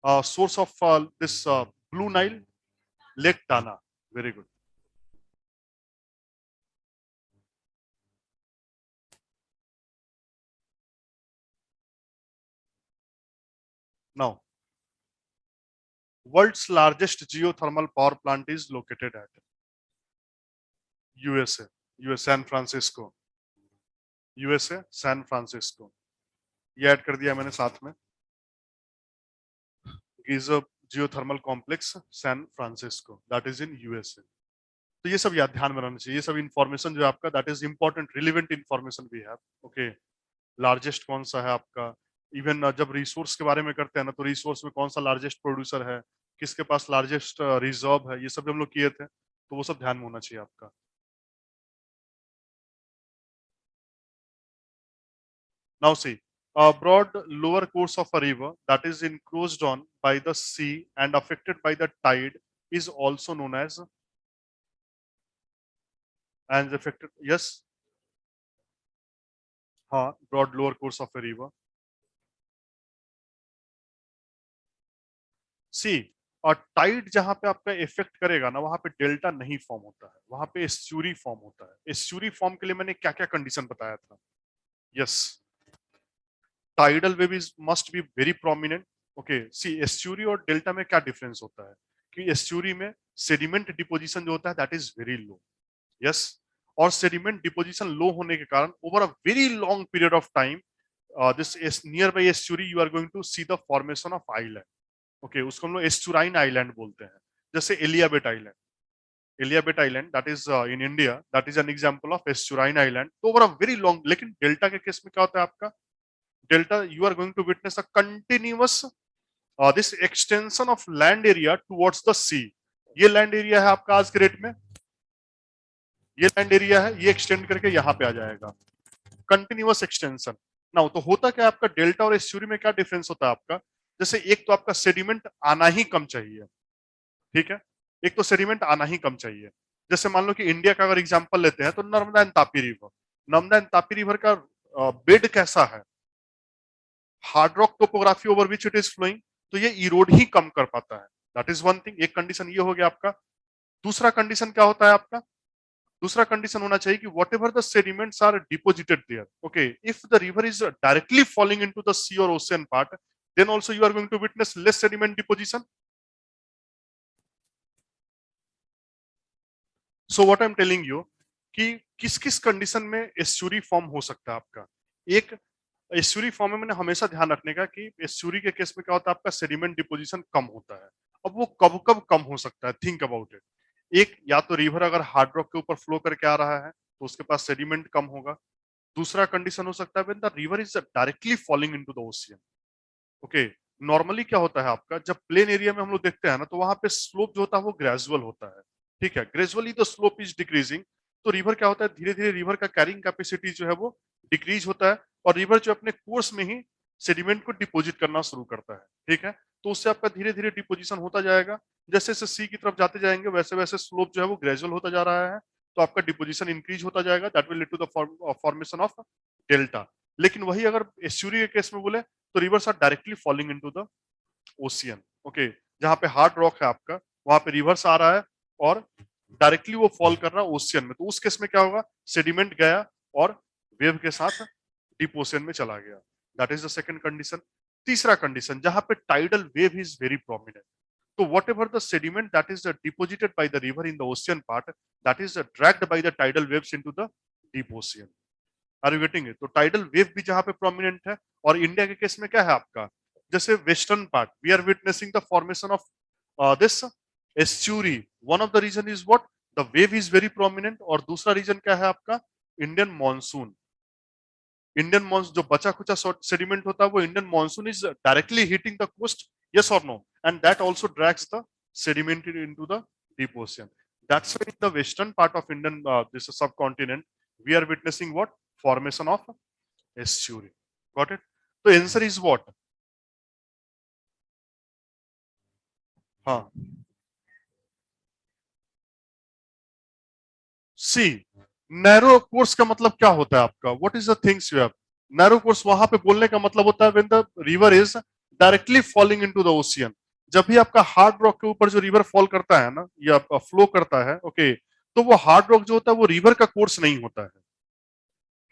[SPEAKER 1] source of this blue Nile, lake Tana. Very good. Now world's largest geothermal power plant is located at USA, US San Francisco, USA San Francisco, ये add कर दिया मैंने साथ में, geyser geothermal complex San Francisco, that is in USA. तो ये सब याद ध्यान में रहना चाहिए, ये सब इंफॉर्मेशन जो है आपका, that is important relevant information we have. Okay, largest कौन सा है आपका, इवन जब रिसोर्स के बारे में करते हैं ना, तो रिसोर्स में कौन सा लार्जेस्ट प्रोड्यूसर है, किसके पास लार्जेस्ट रिजर्व है, ये सब हम लोग किए थे, तो वो सब ध्यान में होना चाहिए आपका। Now see, a broad lower course of a river that is encroached on by the sea and affected by the tide is also known as, and affected, yes, हाँ, broad lower course of a river. See, और Tide जहां पे आपका effect करेगा ना, वहां पे delta नहीं फॉर्म होता है, वहां पे एस्चुरी फॉर्म होता है। एस्चुरी फॉर्म के लिए मैंने क्या क्या कंडीशन बताया था? Yes, tidal wave is must be very prominent. Okay, see estuary और डेल्टा में क्या डिफरेंस होता है कि एस्चुरी में सेडिमेंट डिपोजिशन जो होता है that is very low. Yes, और सेडिमेंट डिपोजिशन लो होने के कारण over a very long period of time this near by estuary you are going to see the formation of island. Okay, उसको हम लोग एस्चुराइन आइलैंड बोलते हैं, जैसे Aliabet island, Aliabet island that is in India, that is an example of estuarine island. तो over a very long, लेकिन delta के case में क्या होता है आपका, delta you are going to witness a continuous this extension of land area towards the sea. ये land area है आपका आज के डेट में, ये लैंड एरिया है, ये एक्सटेंड करके यहाँ पे आ जाएगा, कंटिन्यूअस एक्सटेंशन। नाउ तो होता क्या है आपका, डेल्टा और एस्चुरी में क्या डिफरेंस होता है आपका, जैसे एक तो आपका सेडिमेंट आना ही कम चाहिए, ठीक है, एक तो सेडिमेंट आना ही कम चाहिए। जैसे मान लो कि इंडिया का अगर एग्जांपल लेते हैं तो Narmada and Tapi river, Narmada and Tapi river का बेड कैसा है, hard rock topography over which it is flowing, तो ये इरोड ही कम कर पाता है। दैट इज वन थिंग, एक कंडीशन ये हो गया आपका। दूसरा कंडीशन क्या होता है आपका, दूसरा कंडीशन होना चाहिए कि what ever the sediments are deposited there, okay, if the river is directly falling into the sea और ocean part, then also you are going to witness less sediment deposition. So what I am telling you कि किस किस condition में estuary form हो सकता है आपका। एक, एस्चुरी फॉर्म में मैंने हमेशा ध्यान रखने का कि एस्चुरी के केस में क्या होता है आपका, सेडिमेंट डिपोजिशन कम होता है। अब वो कब कब कम हो सकता है, थिंक अबाउट इट। एक, या तो रिवर अगर हार्ड रॉक के ऊपर फ्लो करके आ रहा है तो उसके पास सेडिमेंट कम होगा। दूसरा कंडीशन हो सकता है when the river is directly falling into the ocean. Okay, normally क्या होता है आपका, जब प्लेन एरिया में हम लोग देखते हैं ना, तो वहां पे स्लोप जो होता है वो ग्रेजुअल होता है, ठीक है, gradually the slope is decreasing. तो रिवर क्या होता है, धीरे धीरे रिवर का कैरिंग कैपेसिटी जो है वो डिक्रीज होता है, और रिवर जो अपने कोर्स में ही सेडिमेंट को डिपोजिट करना शुरू करता है, ठीक है। तो उससे आपका धीरे धीरे डिपोजिशन होता जाएगा, जैसे जैसे सी की तरफ जाते जाएंगे वैसे वैसे स्लोप जो है वो ग्रेजुअल होता जा रहा है, तो आपका डिपोजिशन इंक्रीज होता जाएगा, that will lead to the formation of delta. लेकिन वही अगर एस्चुरी के केस में बोले तो rivers are directly falling into the ocean. Okay, जहां पे हार्ड रॉक है आपका, वहां पे रिवर्स आ रहा है और डायरेक्टली वो फॉल कर रहा है ओशियन में, तो उस केस में क्या होगा, सेडिमेंट गया और वेव के साथ डीप ओशियन में चला गया। That is the second condition. तीसरा कंडीशन, जहां पे tidal wave is very prominent, तो whatever the sediment that is deposited by the river in the ocean part, that is dragged by the tidal waves into the deep ocean. Are you getting it? तो tidal wave भी जहां पे prominent है, और India के case में क्या है आपका, जैसे western part we are witnessing the formation of this estuary. One of the reason is what, the wave is very prominent, और दूसरा रीजन क्या है आपका, इंडियन मॉनसून। इंडियन मॉनसून जो बचा खुचा सेडिमेंट होता है, वो Indian monsoon is directly hitting the coast Yes or no? And that also drags the sediment into the deep ocean. That's why in the western part of Indian this subcontinent, we are witnessing what? Formation of estuary. Got it? The answer is what? हाँ. सी. Narrow course का मतलब क्या होता है आपका? What is the things you have? Narrow course वहां पे बोलने का मतलब होता है when the river is directly falling into the ocean. जब भी आपका हार्ड रॉक के ऊपर जो रिवर फॉल करता है ना या फ्लो करता है, ओके, तो वो हार्ड रॉक जो होता है वो रिवर का कोर्स नहीं होता है.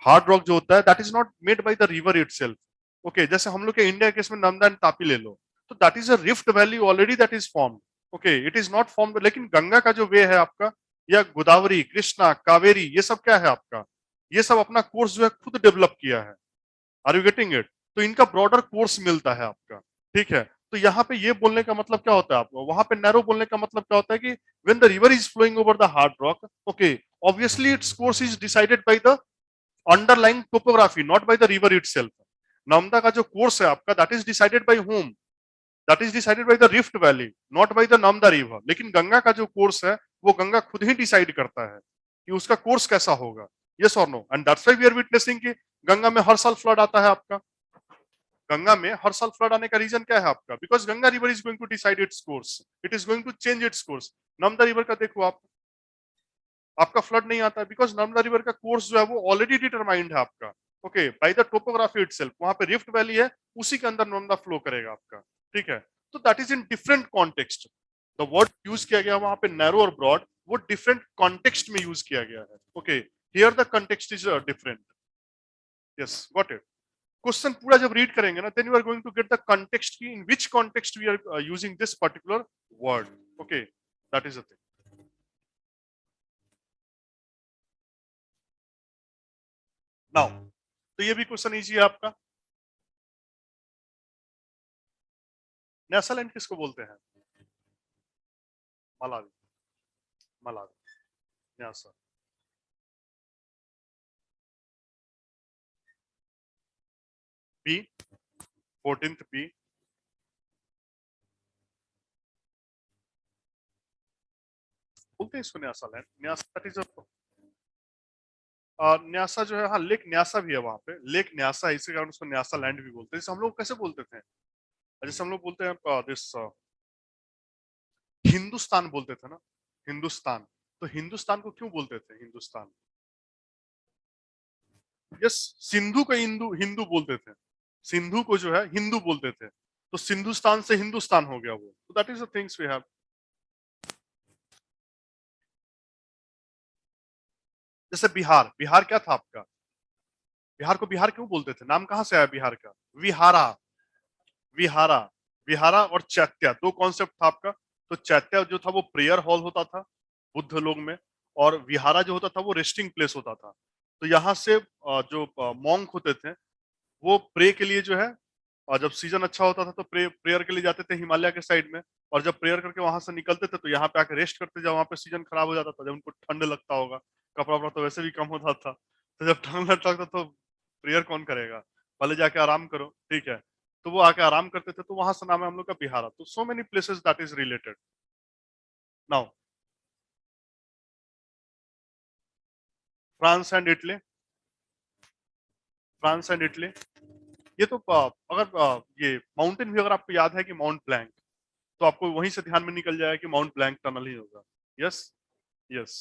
[SPEAKER 1] हार्ड रॉक जो होता है that is not made by the river itself. Okay, जैसे हम लोग के इंडिया केस में नर्मदा एंड तापी ले लो, तो that is a rift valley already that is formed. Okay, it is not formed. लेकिन गंगा का जो वे है आपका, या गोदावरी, कृष्णा, कावेरी, ये सब क्या है आपका? ये सब अपना कोर्स जो है खुद डेवलप किया है. Are you getting it? तो इनका ब्रॉडर कोर्स मिलता है आपका. ठीक है, तो यहाँ पे ये बोलने का मतलब क्या होता है आपको? वहां पे नैरो बोलने का मतलब क्या होता है कि when the river is flowing over the hard rock, okay, obviously its course is decided by the underlying topography, not by the river itself. Narmada का जो कोर्स है आपका that is decided by whom? That is decided by the rift valley, not by the Narmada river. लेकिन गंगा का जो course है वो गंगा खुद ही डिसाइड करता है कि उसका कोर्स कैसा होगा. यस और no? And that's why we are witnessing कि गंगा में हर साल फ्लड आता है आपका. गंगा में हर साल फ्लड आने का रीजन क्या है आपका? Because Ganga river is going to decide its course, it is going to change its course. Narmada river का देखो आप, आपका फ्लड नहीं आता है बिकॉज नर्मदा रिवर का कोर्स जो है वो ऑलरेडी डिटरमाइंड है आपका. Okay, by the topography itself. वहां पे रिफ्ट वैली है, उसी के अंदर नर्मदा फ्लो करेगा आपका. ठीक है, तो that is in different context. The word use किया गया वहां पे नैरो और ब्रॉड, वो डिफरेंट कॉन्टेक्स्ट में यूज किया गया है. Okay, here the context is different. Yes, got it? Question पूरा जब रीड करेंगे ना, then you are going to get the context की in which context we are using this particular word. Okay, that is the thing. Now, तो ये भी question easy है आपका. न्यासालैंड किसको बोलते हैं? Malawi. Malawi, Nyasa. B, 14th B. बोलते हैं इसको Nyasaland. Nyasa that is Nyasa जो है, हाँ, लेक न्यासा भी है वहां पे. लेक न्यासा है, इसी कारण उसको न्यासा लैंड भी बोलते हैं. जैसे हम लोग कैसे बोलते थे, जैसे हम लोग बोलते हैं दिस हिंदुस्तान बोलते थे ना, हिंदुस्तान. तो हिंदुस्तान को क्यों बोलते थे हिंदुस्तान? यस, सिंधु को हिंदू हिंदू बोलते थे. सिंधु को जो है हिंदू बोलते थे, तो सिंधुस्तान से हिंदुस्तान हो गया वो. तो that is the things we have. जैसे बिहार, बिहार क्या था आपका? बिहार को बिहार क्यों बोलते थे? नाम कहाँ से आया बिहार का? विहारा. विहारा. विहारा और चैत्य दो कॉन्सेप्ट था आपका. तो चैत्य जो था वो प्रेयर हॉल होता था बुद्ध लोग में, और विहारा जो होता था वो रेस्टिंग प्लेस होता था. तो यहाँ से जो मॉन्क होते थे वो प्रे के लिए जो है, और जब सीजन अच्छा होता था तो प्रेयर के लिए जाते थे हिमालय के साइड में. और जब प्रेयर करके वहां से निकलते थे तो यहाँ पे आके रेस्ट करते. जब वहां पे सीजन खराब हो जाता था, जब उनको ठंड लगता होगा, कपड़ा वपड़ा तो वैसे भी कम होता था, तो जब ठंड लगता था तो प्रेयर कौन करेगा? पहले जाके आराम करो. ठीक है, तो वो आके आराम करते थे, तो वहां से नाम है हम लोग का बिहारा. तो so many places that is related. Now, France and Italy. France and Italy, ये तो अगर ये माउंटेन भी अगर आपको याद है कि माउंट ब्लैंक, तो आपको वहीं से ध्यान में निकल जाएगा कि माउंट ब्लैंक टनल ही होगा. Yes. Yes.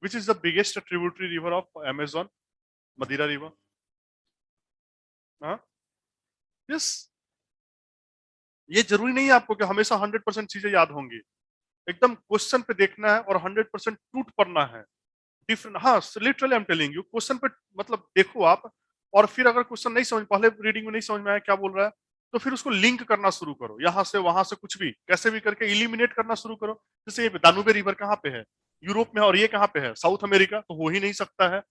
[SPEAKER 1] Which is the biggest tributary river of Amazon? मदिरा रिवर. हाँ. यस. ये जरूरी नहीं है आपको कि हमेशा 100% चीजें याद होंगी. एकदम क्वेश्चन पे देखना है और 100% टूट पड़ना है. डिफरेंट, हाँ, literally I am telling you, question पे मतलब देखो आप, और फिर अगर क्वेश्चन नहीं समझ, पहले रीडिंग में नहीं समझ में आया क्या बोल रहा है, तो फिर उसको लिंक करना शुरू करो, यहाँ से वहां से कुछ भी कैसे भी करके इलिमिनेट करना शुरू करो. जैसे ये दानुबे रिवर कहाँ पे है? यूरोप में है. और ये कहाँ पे है? South America. तो हो ही नहीं सकता है.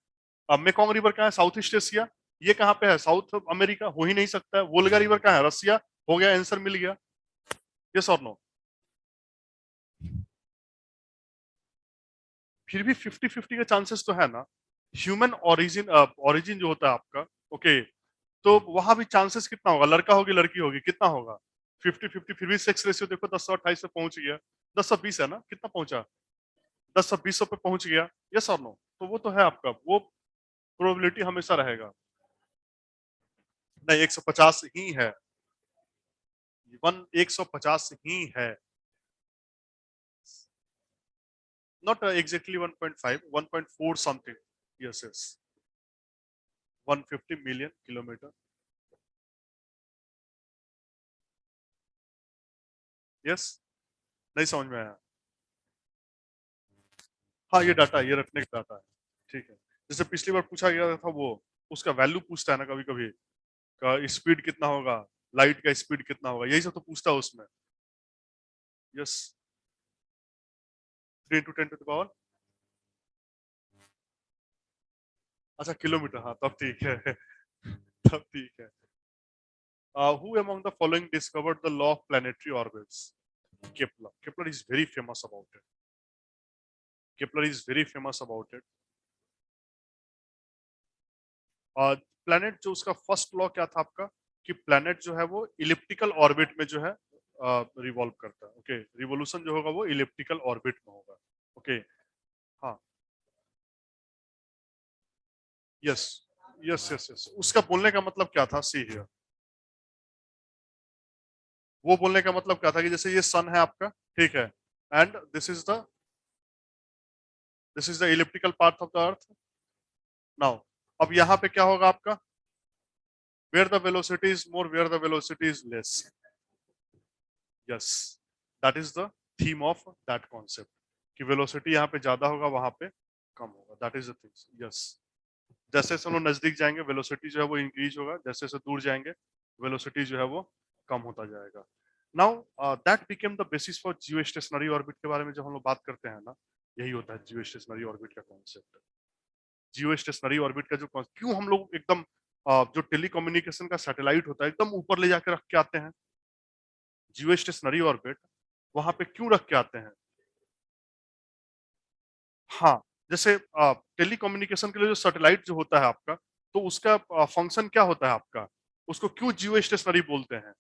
[SPEAKER 1] अब मेकोंग रिवर कहाँ है? South east Asia. ये कहाँ पे है? South America. हो ही नहीं सकता है. वोल्गा रिवर कहाँ है? रसिया. हो गया, आंसर मिल गया. यस और नो? फिर भी 50-50 का चांसेस तो है ना. ह्यूमन ओरिजिन, ओरिजिन जो होता है आपका, ओके, तो वहां भी चांसेस कितना होगा, लड़का होगी लड़की होगी, कितना होगा 50-50, फिर भी सेक्स रेशियो देखो 10/28 पे पहुंच गया, 10/20 है ना, कितना पहुंचा, 10/20 पे पहुंच गया, यस और नो, तो वो तो है आपका, वो प्रोबेबिलिटी हमेशा रहेगा। नहीं 150 ही है, 150 ही है, not exactly 1.5, 1.4 something, yes yes, 150 million kilometre, yes, नहीं समझ में आया। हाँ ये डाटा, ये रखने का डाटा है, ठीक है। जैसे पिछली बार पूछा गया था वो, उसका वैल्यू पूछता है ना कभी कभी, का स्पीड कितना होगा, लाइट का स्पीड कितना होगा, यही सब तो पूछता है उसमें, yes, 3 into 10 to the power, अच्छा किलोमीटर, हाँ तब ठीक है तब ठीक है। Who among the following discovered the law of planetary orbits? Kepler. Kepler is very famous about it. Kepler is very famous about it. Planet जो उसका फर्स्ट लॉ क्या था आपका, कि प्लैनेट जो है वो इलिप्टिकल ऑर्बिट में जो है रिवॉल्व करता है, ओके, रिवोल्यूशन जो होगा वो इलिप्टिकल ऑर्बिट में होगा, ओके, हाँ, यस यस यस यस, उसका बोलने का मतलब क्या था, सी हियर, वो बोलने का मतलब क्या था कि जैसे ये सन है आपका, ठीक है, and this is the elliptical part of the earth, now अब यहाँ पे क्या होगा आपका, where the velocity is more, where the velocity is less, yes, that is the theme of that concept, कि velocity यहाँ पे ज्यादा होगा वहां पे कम होगा, that is the thing, yes, जैसे जैसे हम लोग नजदीक जाएंगे वेलोसिटी जो है वो इंक्रीज होगा, जैसे जैसे दूर जाएंगे वेलोसिटी जो है वो कम होता जाएगा। Now that became the basis for Jio stationery orbit के बारे में जब हम लोग बात करते हैं ना, यही होता है जियो स्टेशनरी ऑर्बिट का कॉन्सेप्ट। जियो स्टेशनरी ऑर्बिट का जो क्यों हम लोग एकदम जो टेलीकम्युनिकेशन का सैटेलाइट होता है एकदम ऊपर ले जाकर रख के आते हैं, जियो स्टेशनरी ऑर्बिट वहां पे क्यों रख के आते हैं, हाँ, जैसे टेलीकम्युनिकेशन के लिए जो सैटेलाइट जो होता है आपका, तो उसका फंक्शन क्या होता है आपका, उसको क्यों जियो स्टेशनरी बोलते हैं,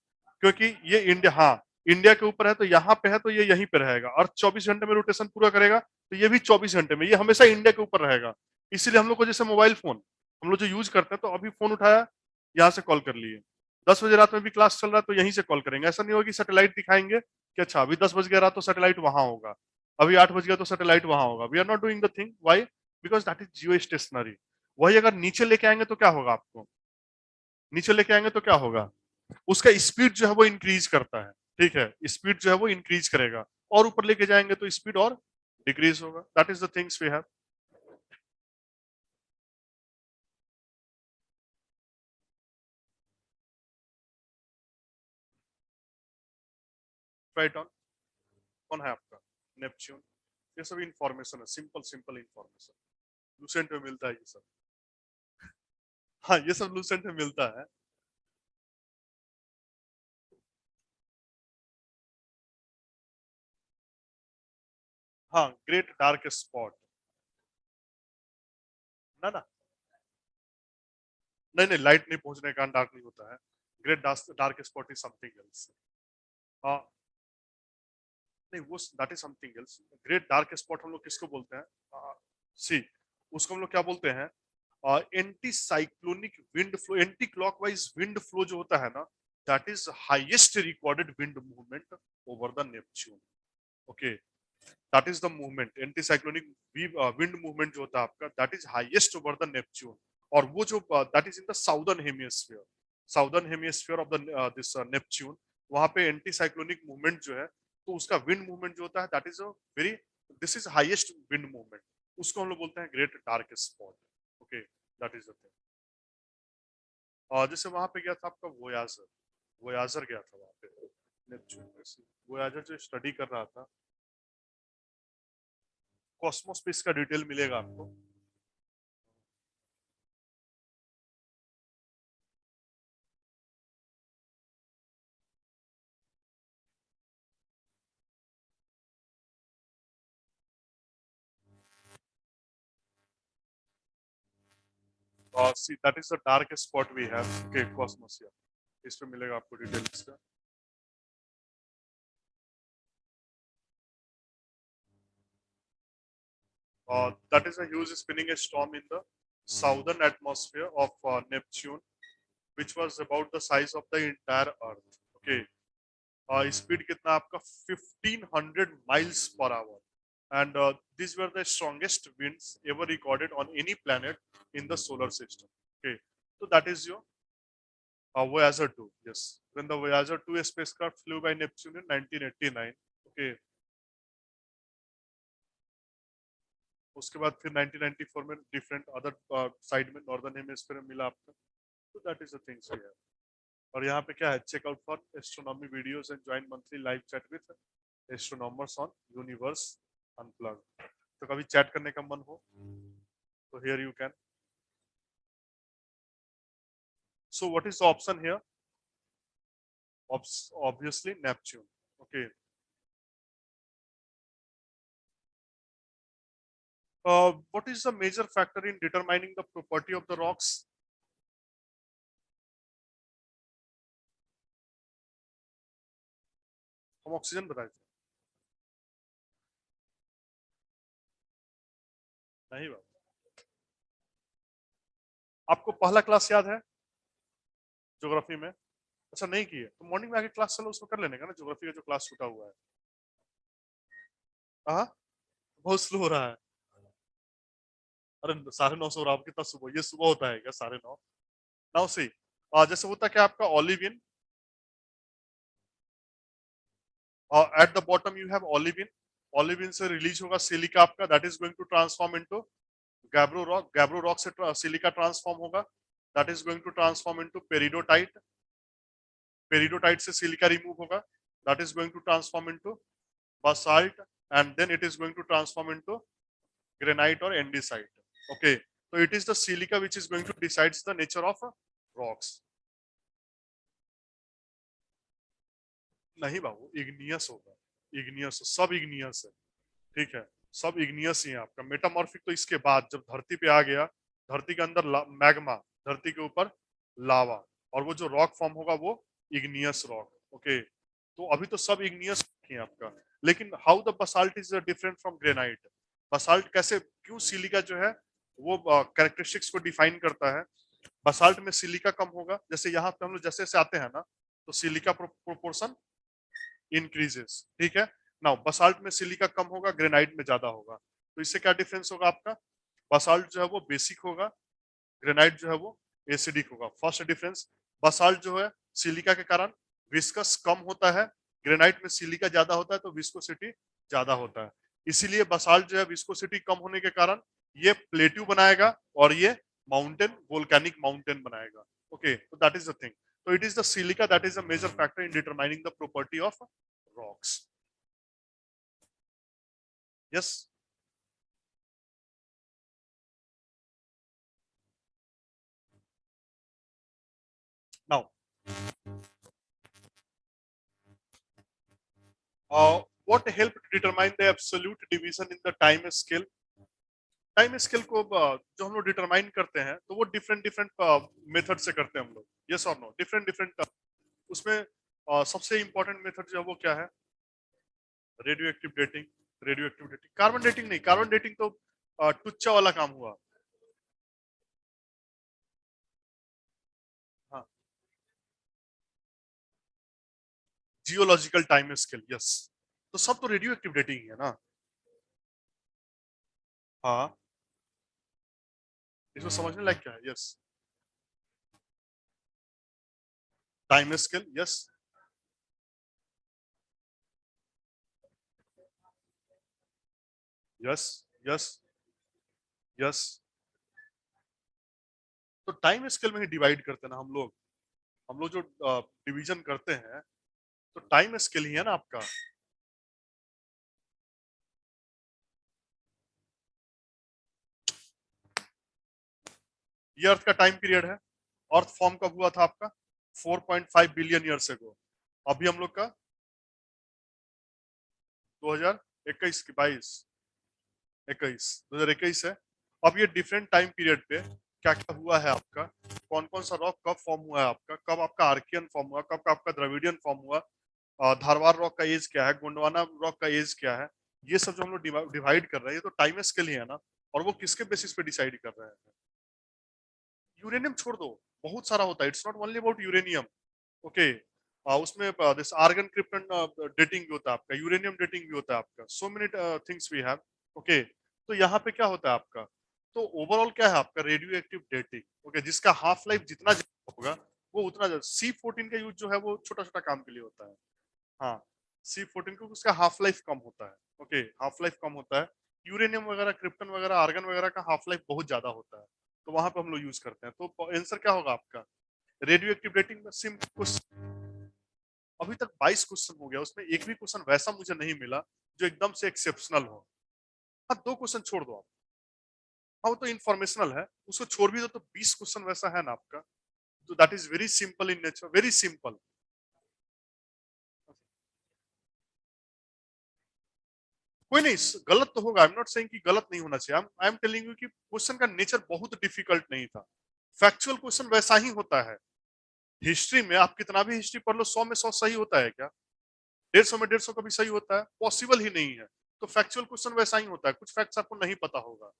[SPEAKER 1] क्योंकि ये इंडिया, हाँ, इंडिया के ऊपर है तो यहाँ पे है तो ये यहीं पे रहेगा, अर्थ 24 घंटे में रोटेशन पूरा करेगा तो ये भी 24 घंटे में, ये हमेशा इंडिया के ऊपर रहेगा। इसीलिए हम लोग को जैसे मोबाइल फोन हम लोग जो यूज करते हैं, तो अभी फोन उठाया यहाँ से कॉल कर लिए, 10 बजे रात में भी क्लास चल रहा है तो यहीं से कॉल करेंगे, ऐसा नहीं होगा कि सैटेलाइट दिखाएंगे कि अच्छा अभी 10 बज गया रात तो सैटेलाइट वहां होगा, अभी 8 बज गया तो सैटेलाइट वहां होगा, we are not doing the thing, why, because that is geostationary. वही अगर नीचे लेके आएंगे तो क्या होगा आपको, नीचे लेके आएंगे तो क्या होगा, उसका स्पीड जो है वो इंक्रीज करता है, ठीक है, स्पीड जो है वो इंक्रीज करेगा, और ऊपर लेके जाएंगे तो स्पीड और डिक्रीज होगा, that is the things we have, right on, कौन है आपका, नेपच्यून, ये सब इंफॉर्मेशन है, सिंपल सिंपल इंफॉर्मेशन, लूसेंट में मिलता है ये सब, हाँ ये सब लूसेंट में मिलता है, हाँ, ग्रेट डार्क स्पॉट, ना ना, नहीं नहीं, लाइट नहीं पहुंचने के कारण डार्क नहीं होता है, great dark spot is something else, हाँ, नहीं वो that is something else, great dark spot हम लोग किसको बोलते हैं, सी, उसको हम लोग क्या बोलते हैं, anti cyclonic wind flow, anti clockwise wind flow जो होता है ना, that is highest recorded wind movement over the Neptune, okay, that is the movement, anti cyclonic wind movement जो होता है आपका, that is highest over the Neptune, और वो जो that is in the southern hemisphere, southern hemisphere of the this Neptune, वहां पे anti cyclonic movement जो है, तो उसका विंड मूवमेंट जो होता है that is a very, this is highest wind movement, उसको हम लोग बोलते हैं great dark spot, okay, that is the thing. और जैसे वहां पे गया था आपका वोयाजर, वोयाजर गया था वहां पे नेपच्यून पे से, वोयाजर जो स्टडी कर रहा था, कॉस्मोस पे इसका डिटेल मिलेगा आपको, See, that is the dark spot we have. Okay, cosmos here. इस पे मिलेगा आपको डिटेल इसका. That is a huge spinning storm in the southern atmosphere of Neptune, which was about the size of the entire Earth. Okay, speed कितना आपका 1500 miles per hour, and these were the strongest winds ever recorded on any planet in the solar system. Okay, so that is your Voyager 2. Yes, when the Voyager 2 spacecraft flew by Neptune in 1989. Okay, उसके बाद फिर 1994 में different other side में northern hemisphere में मिला आपका. तो that is the things we have. और यहाँ पे क्या है, check out for astronomy videos and join monthly live chat with astronomers on universe unplug. तो कभी चैट करने का मन हो तो here you can. So what is the option here? Obviously Neptune. Okay. What is the major factor in determining the property of the rocks? हम oxygen बताए थे. नहीं बात. आपको पहला क्लास याद है ज्योग्राफी में? अच्छा नहीं किए तो मॉर्निंग में आके क्लास चलो उसमें कर लेने का ना, ज्योग्राफी का जो क्लास छूटा हुआ है. हाँ, बहुत स्लो हो रहा है. अरे 9:30 हो रहा है. कितना सुबह, ये सुबह होता है क्या 9:30? नाउ सी, जैसे होता क्या आपका olivine, at the bottom you have olivine. Olivine से रिलीज होगा सिलिका आपका, that is going to transform into gabbro rock. Gabbro rock से सिलिका ट्रांसफॉर्म होगा, that is going to transform into peridotite. Peridotite से सिलिका रिमूव होगा, that is going to transform into basalt, and then it is going to transform into granite or andesite. Okay, so it is the silica which is going to decides the nature of rocks. नहीं बाबू, igneous होगा. Igneous, सब igneous है. ठीक है, सब igneous ही है आपका. Metamorphic तो इसके बाद जब धरती पे आ गया, धरती के अंदर मैग्मा, धरती के ऊपर लावा, और वो जो रॉक फॉर्म होगा वो इग्नियस रॉक. ओके, तो अभी तो सब इग्नियस है आपका. लेकिन how the basalt is different from granite? Basalt कैसे, क्यों सिलिका जो है वो कैरेक्टरिस्टिक्स को डिफाइन करता है. बसाल्ट में सिलिका कम होगा. जैसे यहाँ पे हम लोग जैसे जैसे आते हैं ना, तो सिलिका प्रोपोर्शन इंक्रीजेस. ठीक है, नाउ बसाल्ट में सिलिका कम होगा, ग्रेनाइट में ज्यादा होगा. तो इससे क्या डिफरेंस होगा आपका? बसाल्ट जो है वो बेसिक होगा, ग्रेनाइट जो है वो एसिडिक होगा. फर्स्ट डिफरेंस, बसाल्ट जो है सिलिका के कारण विस्कस कम होता है, ग्रेनाइट में सिलिका ज्यादा होता है तो विस्कोसिटी ज्यादा होता है. इसीलिए बसाल्ट जो है विस्कोसिटी कम होने के कारण ये प्लेट्यू बनाएगा और ये माउंटेन, वोल्केनिक माउंटेन बनाएगा. ओके, तो that is the thing. So it is the silica that is a major factor in determining the property of rocks. Yes. Now, what helped determine the absolute division in the time scale? Time scale को जो हम लोग determine करते हैं तो वो different different method से करते हैं हम लोग. यस और नो, डिफरेंट डिफरेंट. उसमें सबसे इंपॉर्टेंट मेथड जो है वो क्या है? Radio active dating. Radio active dating, carbon dating नहीं. कार्बन डेटिंग तो टुच्चा वाला काम हुआ. हाँ, जियोलॉजिकल टाइम स्केल. यस, तो सब तो रेडियो एक्टिव डेटिंग है ना. हाँ, इसको समझने लायक क्या है? Yes, time scale. Yes, yes, yes, yes. तो टाइम स्केल में ही डिवाइड करते हैं ना हम लोग. हम लोग जो डिवीजन करते हैं तो टाइम स्केल ही है ना आपका. ये अर्थ का टाइम पीरियड है. अर्थ फॉर्म कब हुआ था आपका? 4.5 बिलियन ईयर्स अगो. अभी हम लोग का 2021 की 22 21 2021 है. अब ये डिफरेंट टाइम पीरियड पे क्या क्या हुआ है आपका, कौन कौन सा रॉक कब फॉर्म हुआ है आपका, कब आपका आर्कियन फॉर्म हुआ, कब आपका द्रविडियन फॉर्म हुआ, धारवाड़ रॉक का एज क्या है, गोंडवाना रॉक का एज क्या है, ये सब जो हम लोग डिवाइड कर रहे हैं ये तो टाइम स्केल ही है ना। और वो किसके बेसिस पे डिसाइड कर रहे हैं? यूरेनियम छोड़ दो, बहुत सारा होता है, it's not only about uranium. Okay, उसमें दिस आर्गन क्रिप्टन डेटिंग भी होता है आपका, यूरेनियम डेटिंग भी होता है आपका, so many things we have. Okay, तो यहाँ पे क्या होता है आपका, तो ओवरऑल क्या है आपका रेडियो एक्टिव डेटिंग। ओके, जिसका हाफ लाइफ जितना ज्यादा होगा वो उतना ज्यादा, C14 का यूज जो है वो छोटा छोटा काम के लिए होता है। हाँ, C14 को उसका हाफ लाइफ कम होता है। ओके, हाफ लाइफ कम होता है। यूरेनियम वगैरह, क्रिप्टन वगैरह, आर्गन वगैरह का हाफ लाइफ बहुत ज्यादा होता है, तो वहां पे हम लोग यूज करते हैं। तो आंसर क्या होगा आपका, रेडियो एक्टिव डेटिंग में सिंपल। अभी तक 22 क्वेश्चन हो गया, उसमें एक भी क्वेश्चन वैसा मुझे नहीं मिला जो एकदम से एक्सेप्शनल हो। हाँ, 2 क्वेश्चन छोड़ दो आप, हाँ वो तो इन्फॉर्मेशनल है, उसको छोड़ भी दो तो 20 क्वेश्चन वैसा है ना आपका, तो that is very simple in nature, very simple. कोई नहीं, गलत तो होगा, आई एम नॉट सेइंग कि गलत नहीं होना चाहिए, आई एम टेलिंग यू कि क्वेश्चन का नेचर बहुत डिफिकल्ट नहीं था। फैक्चुअल क्वेश्चन वैसा ही होता है। हिस्ट्री में आप कितना भी हिस्ट्री पढ़ लो, 100 में 100 सही होता है क्या? 150 में 150 कभी सही होता है? पॉसिबल ही नहीं है। तो फैक्चुअल क्वेश्चन वैसा ही होता है, कुछ फैक्ट्स आपको नहीं पता होगा।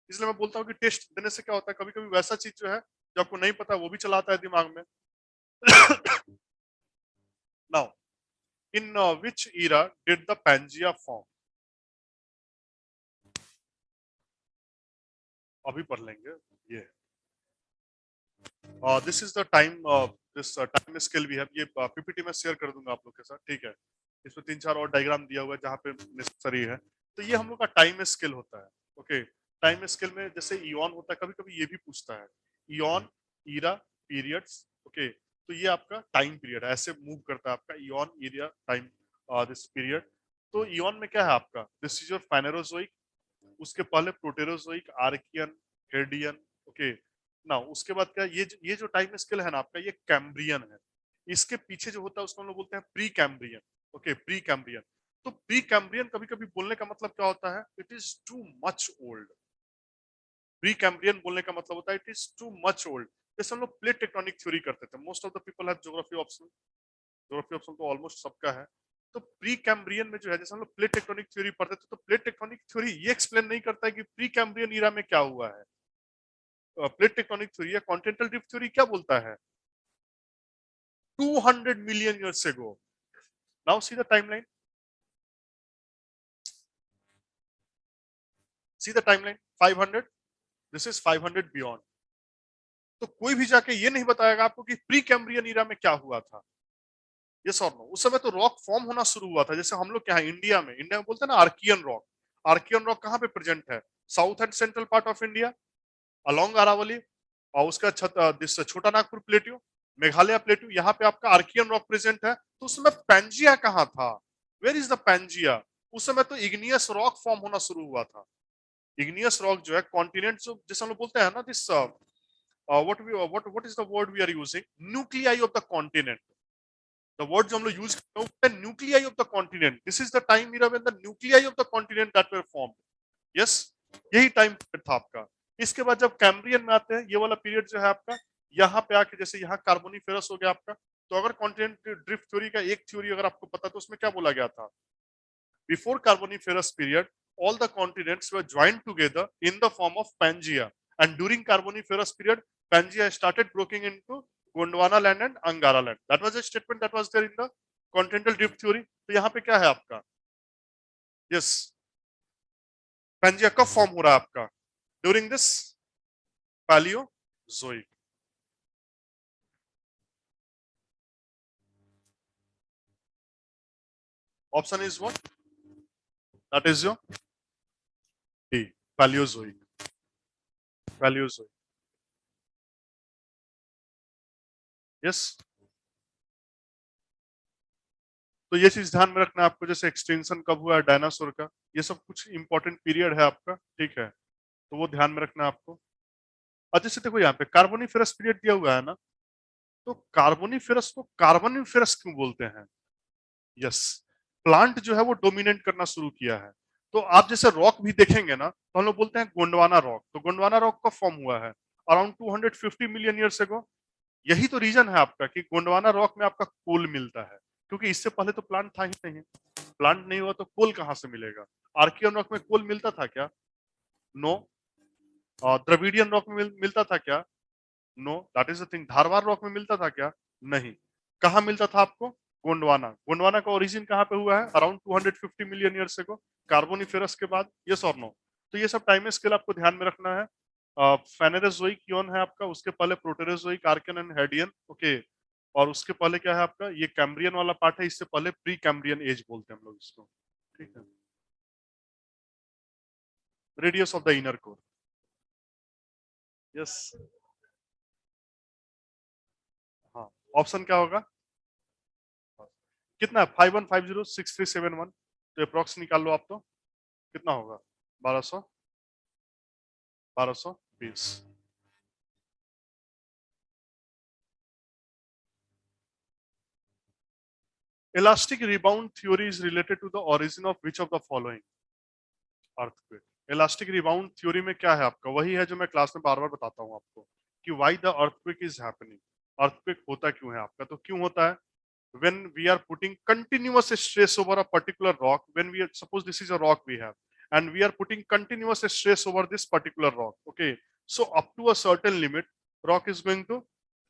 [SPEAKER 1] इसलिए मैं बोलता हूँ कि टेस्ट देने से क्या होता है, कभी कभी वैसा चीज जो है जो आपको नहीं पता वो भी चलाता है दिमाग में। Now, in which era did the Pangaea form? अभी पढ़ लेंगे ये। This is the time, this time scale भी है, ये पीपीटी में शेयर कर दूंगा आप लोग के साथ, ठीक है। इसमें 3-4 और डायग्राम दिया हुआ है जहाँ पे नेसेसरी है। तो ये हम लोग का टाइम स्केल होता है। ओके, टाइम स्केल में जैसे इयॉन होता है, कभी कभी ये भी पूछता है, इयॉन, ईरा, पीरियड्स। ओके, तो ये आपका टाइम पीरियड है, ऐसे मूव करता है आपका eon, era, time, this period. तो इयॉन में क्या है आपका, दिस इज योर फाइनेरोजोइक, उसके पहले प्रोटेरोजोइक, आर्कियन, हेर्डियन। ओके, ना उसके बाद क्या, ये जो टाइम स्केल है ना आपका, ये कैम्ब्रियन है। इसके पीछे जो होता है उसको हम लोग बोलते हैं pre Cambrian. Okay, pre Cambrian. तो प्री कैम्ब्रियन कभी कभी बोलने का मतलब क्या होता है, it is too much old. Pre Cambrian बोलने का मतलब होता है it is too much old. जैसे हम लोग प्लेट टेक्टोनिक थ्योरी करते थे, most of the people have geography option, geography option तो ऑलमोस्ट सबका है। तो प्री कैम्ब्रियन में जो है, जैसे हम लोग प्लेट टेक्टोनिक थ्योरी पढ़ते थे, तो प्लेट टेक्टोनिक थ्योरी ये एक्सप्लेन नहीं करता है कि प्री कैम्ब्रियन ईरा में क्या हुआ है। प्लेट टेक्टोनिक थ्योरी या कॉन्टिनेंटल ड्रिफ्ट थ्योरी क्या बोलता है, 200 million years ago. Now see the timeline. See the timeline. 500. This is 500 beyond. तो कोई भी जाके ये नहीं बताएगा आपको कि प्री कैम्ब्रियन ईरा में क्या हुआ था। यस और नो, उस समय तो रॉक फॉर्म होना शुरू हुआ था। जैसे हम लोग क्या है, इंडिया में बोलते हैं ना आर्कियन रॉक। आर्कियन रॉक कहाँ पे प्रेजेंट है, south and central part of India, along Aravalli, और उसका छोटा नागपुर प्लेट्यू, मेघालय प्लेट्यू, यहाँ पे आपका आर्कियन रॉक प्रेजेंट है। तो उस समय पैंजिया कहाँ था, वेयर इज द पैंजिया? उस समय तो इग्नियस रॉक फॉर्म होना शुरू हुआ था। इग्नियस रॉक जो है कॉन्टिनेंट, जो जैसे हम लोग बोलते हैं ना, this what is the word we are using, nuclei of the continent. The word जो हम लोग यूज करते हैं, nuclei of the continent, this is the time era when the nuclei of the continent that were formed. Yes, यही time period था आपका। इसके बाद जब कैम्ब्रियन में आते हैं, ये वाला पीरियड जो है आपका, यहाँ पे आके जैसे यहाँ कार्बोनिफेरस हो गया आपका। तो अगर कॉन्टिनेंट ड्रिफ्ट थ्योरी का एक थ्योरी अगर आपको पता, तो उसमें क्या बोला गया था, before Carboniferous period all the continents were joined together in the form of Pangaea, and during Carboniferous period Pangaea started breaking into Gondwana land and Angara land. That was a statement that was there in the continental drift theory. तो यहाँ पे क्या है आपका, yes, Pangaea कब form हो रहा है आपका, during this Palaeozoic. Option is what, that is your D, Palaeozoic, Palaeozoic. Yes, तो ये चीज ध्यान में रखना है आपको, जैसे एक्सटेंशन कब हुआ है डायनासोर का, ये सब कुछ इंपॉर्टेंट पीरियड है आपका, ठीक है, तो वो ध्यान में रखना है आपको। और जैसे देखो यहाँ पे कार्बोनिफेरस पीरियड दिया हुआ है ना, तो कार्बोनिफेरस को कार्बोनिफेरस क्यों बोलते हैं? यस, प्लांट जो है वो डोमिनेट करना शुरू किया है। तो आप जैसे रॉक भी देखेंगे ना, तो हम लोग बोलते हैं गोंडवाना रॉक। तो गोंडवाना रॉक कब फॉर्म हुआ है, अराउंड 250 मिलियन ईयर्स एगो। यही तो रीजन है आपका कि गोंडवाना रॉक में आपका कोल मिलता है, क्योंकि इससे पहले तो प्लांट था ही नहीं। प्लांट नहीं हुआ तो कोल कहां से मिलेगा? आर्कियन रॉक में कोल मिलता था क्या? नो। द्रविडियन रॉक में मिलता था क्या? No, that is the thing. Dharwar rock में मिलता था क्या? नहीं। कहाँ मिलता था आपको? गोंडवाना। गोंडवाना का ओरिजिन कहाँ पे हुआ है? Around 250 million years ago, Carboniferous के बाद। यस और नो? तो ये सब टाइम स्केल आपको ध्यान में रखना है। फेनेरोजोइक ईओन है आपका, उसके पहले Proterozoic, Archean and Hadean. Okay, और उसके पहले क्या है आपका? ये कैम्ब्रियन वाला पार्ट है, इससे पहले प्री कैम्ब्रियन एज बोलते हैं हम लोग इसको। ठीक है। Radius of the inner core. Yes. हाँ, ऑप्शन क्या होगा? कितना? 51506371। तो अप्रोक्स निकाल लो आप, तो कितना होगा? 1200, 1220। Elastic rebound theory is related to the origin of which of the following? Earthquake. Elastic rebound theory में क्या है आपका? वही है जो मैं क्लास में बार बार बताता हूँ आपको, कि why the earthquake is happening. Earthquake होता क्यों है आपका? तो क्यों होता है? when we are putting continuous stress over a particular rock, when we are, suppose this is a rock we have, and we are putting continuous stress over this particular rock. Okay, so up to a certain limit, rock is going to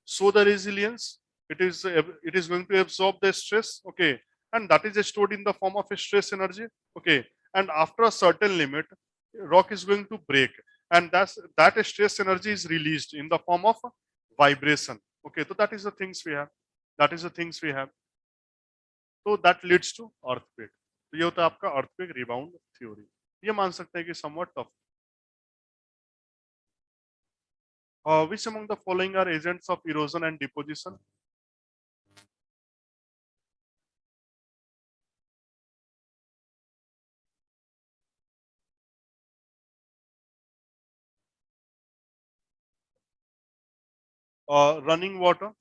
[SPEAKER 1] show the resilience. It is going to absorb the stress. Okay, and that is stored in the form of a stress energy. Okay, and after a certain limit, rock is going to break, and that stress energy is released in the form of vibration. Okay, so that is the things we have. That is the things we have. तो that leads to earthquake. तो ये होता है आपका earthquake rebound theory. ये मान सकते हैं कि somewhat tough. Which among the following are agents of erosion and deposition? Running water,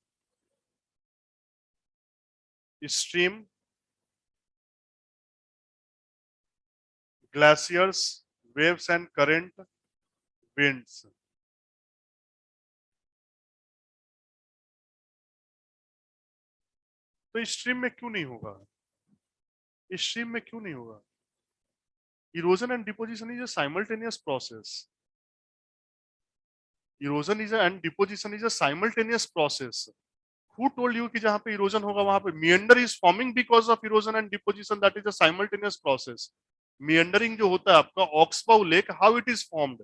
[SPEAKER 1] stream, glaciers, waves and current, winds. तो स्ट्रीम में क्यों नहीं होगा? स्ट्रीम में क्यों नहीं होगा? Erosion and deposition is a simultaneous process. Erosion is and deposition is a simultaneous process. Who told you कि जहां पे इरोजन होगा वहां पे meander is forming because of erosion and deposition? That is a simultaneous process. Meandering जो होता है आपका oxbow lake, how it is formed?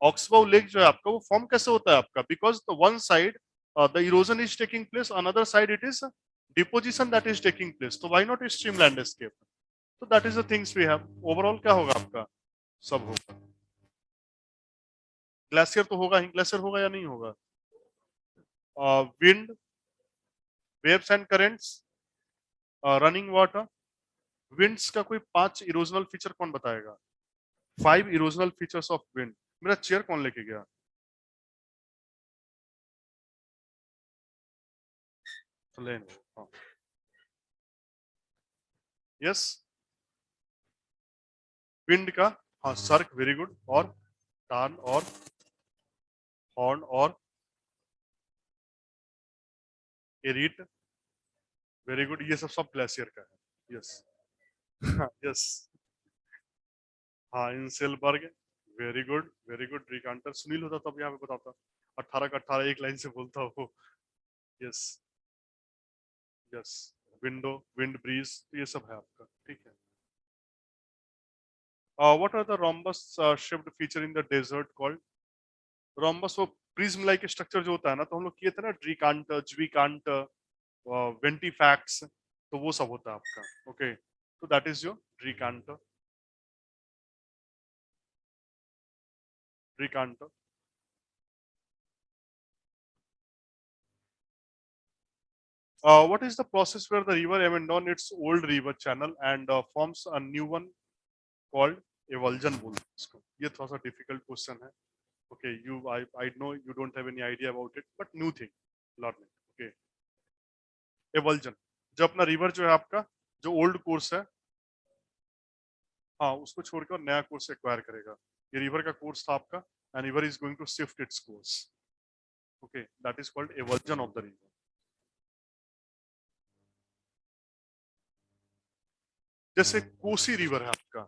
[SPEAKER 1] Oxbow lake जो है आपका, वो फॉर्म कैसे होता है आपका? Because the one side the erosion is taking place, another side it is deposition that is taking place. तो why not stream landscape? So that is the things we have. Overall क्या होगा आपका? सब होगा। ग्लेशियर तो होगा ही। Glacier होगा या नहीं होगा? Wind, waves and currents, running water. Winds का कोई 5 इरोजनल फीचर कौन बताएगा? 5 इरोजनल फीचर्स ऑफ विंड। मेरा चेयर कौन लेके गया? प्लेन। यस, विंड का, हाँ, सर्क, वेरी गुड। और टार्न और हॉर्न और एरिट, वेरी गुड। ये सब सब ग्लेशियर का है। यस। यस। हाँ, inselberg, very good, very good. रिकांटर, सुनील होता तब यहाँ पे बताता। 18 का 18 एक लाइन से बोलता हो। Yes. Yes. Window, wind breeze, ये सब है आपका। ठीक है। What are the rhombus shaped feature in the desert called? Rhombus वो प्रिज्म लाइक स्ट्रक्चर जो होता है ना, तो हम लोग किए थे ना, ट्रीकांट, ज्विकांट, वेंटिफैक्स, तो वो सब होता है आपका। ओके, तो दैट इज योर ट्रीकांट। ट्रीकांट। What is the process where the river abandons its old river channel and forms a new one called evulsion बोलते हैं इसको? ये थोड़ा सा डिफिकल्ट क्वेश्चन है। Okay, I know you don't have any idea about it, but new thing, learning. Okay, avulsion, जो अपना river जो है आपका, जो ओल्ड कोर्स है, हाँ, उसको छोड़कर नया कोर्स एक्वायर करेगा। ये रिवर का कोर्स था आपका, and river is going to shift its course. Okay, that is called eversion of the river. जैसे कोसी रिवर है आपका,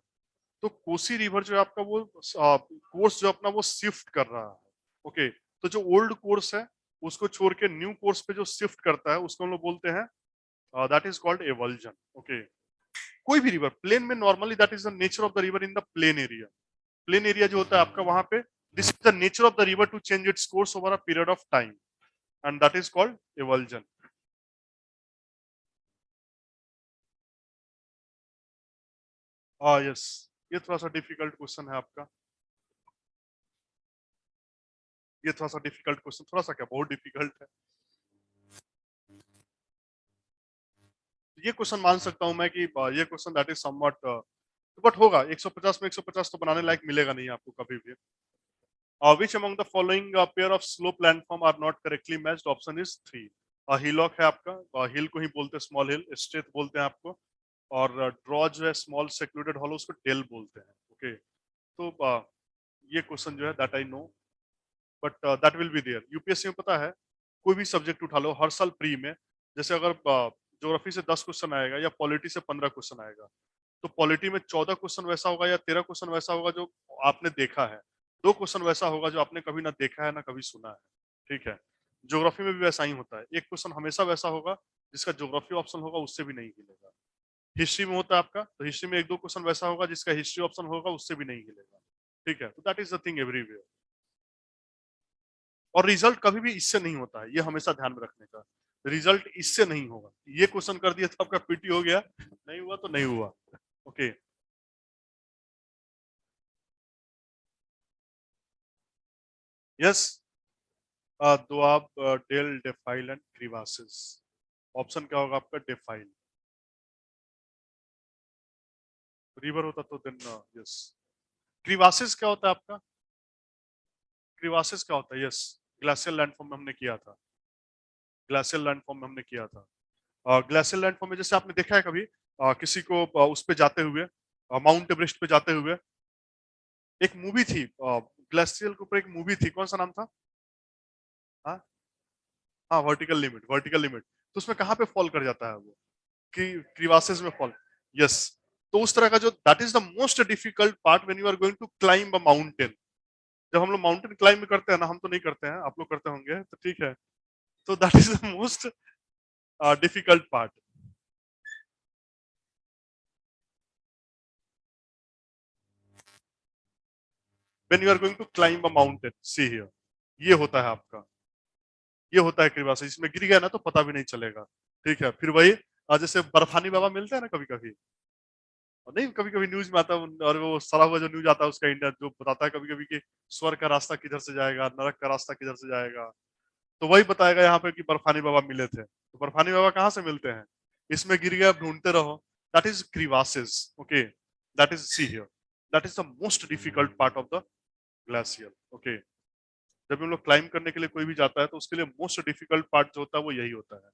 [SPEAKER 1] तो कोसी रिवर जो है आपका वो कोर्स जो अपना वो शिफ्ट कर रहा है। ओके, तो जो ओल्ड कोर्स है उसको छोड़ के न्यू कोर्स पे जो शिफ्ट करता है उसको हम लोग बोलते हैं that is called avulsion. Okay, कोई भी रिवर प्लेन में normally that is the nature of the river in the plain area. Plain area जो होता है आपका वहां पे this is the nature of the river to change its course over a period of time and that is called avulsion. हाँ yes, ये थोड़ा सा डिफिकल्ट क्वेश्चन है आपका, ये थोड़ा सा डिफिकल्ट क्वेश्चन, थोड़ा सा क्या बहुत डिफिकल्ट है। ये क्वेश्चन मान सकता हूं मैं कि ये question that is somewhat but होगा 150 में 150 तो बनाने लायक मिलेगा नहीं आपको कभी भी। Which among the following pair of slope landform are not correctly matched? Option is 3. Hillock है आपका, हिल को ही बोलते हैं स्मॉल हिल, स्ट्रेथ बोलते हैं आपको, और ड्रॉ जो है स्मॉल सेक्लूडेड हॉलो उसको डेल बोलते हैं। ओके, तो ये क्वेश्चन जो है that I know, but that will be there. UPSC में पता है कोई भी सब्जेक्ट उठा लो हर साल प्री में, जैसे अगर ज्योग्राफी से 10 क्वेश्चन आएगा या पॉलिटी से 15 क्वेश्चन आएगा, तो पॉलिटी में 14 क्वेश्चन वैसा होगा या 13 क्वेश्चन वैसा होगा जो आपने देखा है, 2 क्वेश्चन वैसा होगा जो आपने कभी ना देखा है ना कभी सुना है। ठीक है, ज्योग्राफी में भी वैसा ही होता है, एक क्वेश्चन हमेशा वैसा होगा जिसका ज्योग्राफी ऑप्शन होगा उससे भी नहीं हिलेगा। हिस्ट्री में होता है आपका, तो हिस्ट्री में 1-2 क्वेश्चन वैसा होगा जिसका हिस्ट्री ऑप्शन होगा उससे भी नहीं हिलेगा। ठीक है, तो that is the thing everywhere. और रिजल्ट कभी भी इससे नहीं होता है, ये हमेशा ध्यान में रखने का, रिजल्ट इससे नहीं होगा। ये क्वेश्चन कर दिया तो आपका पीटी हो गया, नहीं हुआ तो नहीं हुआ। Okay, yes, Doab, dale, defile and crevasses. Option क्या होगा आपका? डेफाइल। रिवर होता तो देन यस। क्रीवासिस क्या होता है आपका? क्रीवासिस क्या होता है? यस, ग्लेशियल लैंडफॉर्म में हमने किया था, ग्लेशियल लैंडफॉर्म में हमने किया था। ग्लेशियल लैंडफॉर्म में जैसे आपने देखा है कभी किसी को उस पे जाते हुए, माउंट एवरेस्ट पे जाते हुए, एक मूवी थी ग्लेशियल के ऊपर, एक मूवी थी, कौन सा नाम था? हाँ हाँ, वर्टिकल लिमिट, वर्टिकल लिमिट। तो उसमें कहाँ पे फॉल कर जाता है वो? कि क्रीवासेस में फॉल। यस, तो उस तरह का जो that is the most difficult part when you are going to climb a mountain. जब हम लोग माउंटेन क्लाइंब करते हैं ना, हम तो नहीं करते हैं, आप लोग करते होंगे, तो ठीक है, तो that is the most difficult part when you are going to climb a mountain. See here, ये होता है आपका, ये होता है क्रीवासेस, इसमें गिर गया ना तो पता भी नहीं चलेगा। ठीक है, फिर वही जैसे बर्फानी बाबा मिलते हैं ना कभी कभी, और नहीं कभी कभी न्यूज में आता है, और वो सड़ा हुआ जो न्यूज आता है उसका इंडिया जो बताता है कभी कभी कि स्वर्ग का रास्ता किधर से जाएगा, नरक का रास्ता किधर से जाएगा, तो वही बताएगा यहाँ पे कि बर्फानी बाबा मिले थे। तो बर्फानी बाबा कहाँ से मिलते हैं? इसमें गिर गया, ढूंढते रहो, that is crevasses. Okay, that is see here, that is the most difficult part of the glacier. Okay, जब हम लोग क्लाइंब करने के लिए कोई भी जाता है तो उसके लिए मोस्ट डिफिकल्ट पार्ट जो होता है वो यही होता है,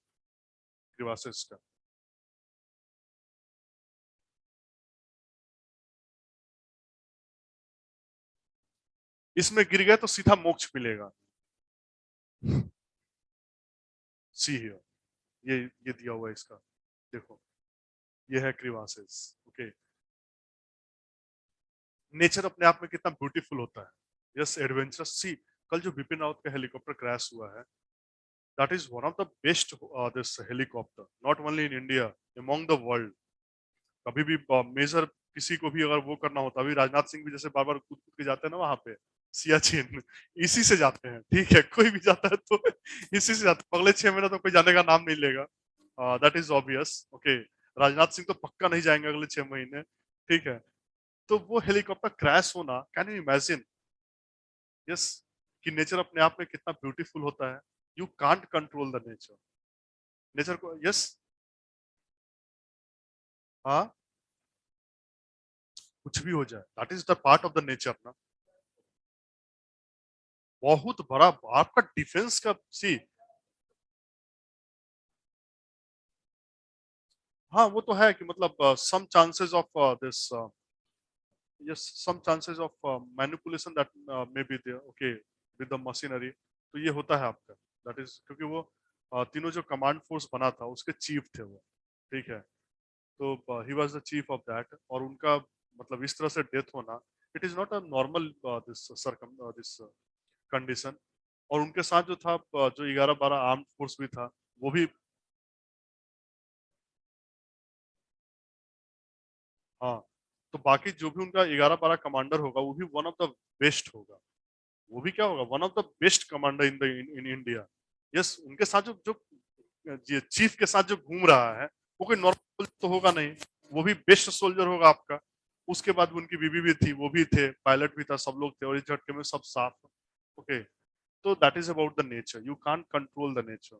[SPEAKER 1] क्रीवासेस का। इसमें गिर गए तो सीधा मोक्ष मिलेगा। सी हियर, ये दिया हुआ है इसका, देखो, ये है क्रीवासेस। ओके, नेचर अपने आप में कितना ब्यूटीफुल होता है। Yes, adventurous. सी, कल जो बिपिन रावत का हेलीकॉप्टर क्रैश हुआ है, that is one of the best this helicopter, not only in India, among the world. कभी भी मेजर किसी को भी अगर वो करना होता, अभी राजनाथ सिंह भी जैसे बार बार कूद कूद के जाते हैं ना वहां पे सियाचिन, इसी से जाते हैं। ठीक है, कोई भी जाता है तो इसी से जाता है। अगले 6 महीने तो कोई जाने का नाम नहीं लेगा, that is obvious. Okay, Rajnath Singh तो पक्का नहीं जाएंगे अगले 6 महीने। ठीक है, तो वो हेलीकॉप्टर क्रैश होना, कैन यू इमेजिन? यस, कि नेचर अपने आप में कितना ब्यूटीफुल होता है। You can't control the nature, nature को। यस, हाँ, कुछ भी हो जाए, that is the part of the nature ना। बहुत बड़ा आपका डिफेंस का। सी, हाँ वो तो है कि मतलब some chances of this yes, some chances of manipulation that may be there, okay, with the machinery. तो ये होता है आपका, that is क्योंकि वो तीनों जो कमांड फोर्स बना था उसके चीफ थे वो, ठीक है, तो he was the chief of that, और उनका मतलब इस तरह से डेथ होना, it is not a normal this circum this condition. और उनके साथ जो था जो 11-12 आर्म फोर्स भी था वो भी, हाँ, तो बाकी जो भी उनका 11-12 कमांडर होगा वो भी वन ऑफ द बेस्ट होगा, वो भी क्या होगा, one of the best commander in the in India. Yes, उनके साथ जो चीफ के साथ जो घूम रहा है वो कोई नॉर्मल तो होगा नहीं, वो भी बेस्ट सोल्जर होगा आपका। उसके बाद उनकी बीबी भी थी, वो भी थे, पायलट भी था, सब लोग थे, और इस झटके में सब साफ। ओके, तो that is about the nature, you can't control the nature.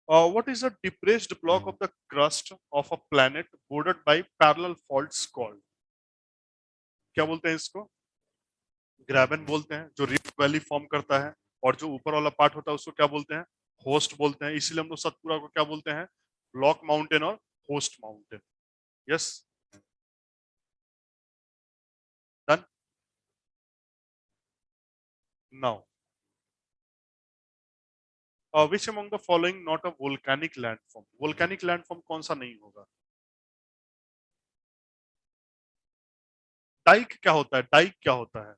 [SPEAKER 1] What is a depressed block of the crust of a planet bordered by parallel faults called? क्या बोलते हैं इसको? ग्रेबन बोलते हैं, जो रिफ्ट वैली फॉर्म करता है, और जो ऊपर वाला पार्ट होता है उसको क्या बोलते हैं? होस्ट बोलते हैं। इसीलिए हम लोग सतपुरा को क्या बोलते हैं? ब्लॉक माउंटेन और host mountain. Yes, done. Now which among the following not a volcanic landform? Volcanic landform कौन सा नहीं होगा? डाइक क्या होता है? डाइक क्या होता है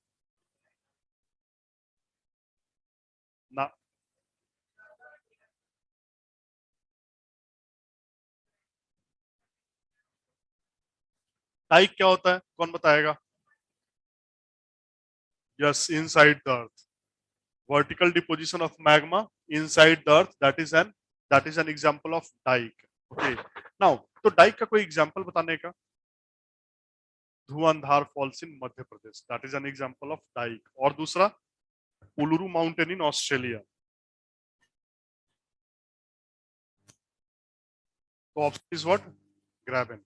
[SPEAKER 1] ना? डाइक क्या होता है, कौन बताएगा? Yes, inside the earth, vertical deposition of magma inside the earth, that is an example of dike. Okay, now तो डाइक का कोई एग्जांपल बताने का? Dhuandhar falls in Madhya Pradesh, that is an example of dike. और दूसरा उलुरु माउंटेन इन ऑस्ट्रेलिया, तो option is what? Graben.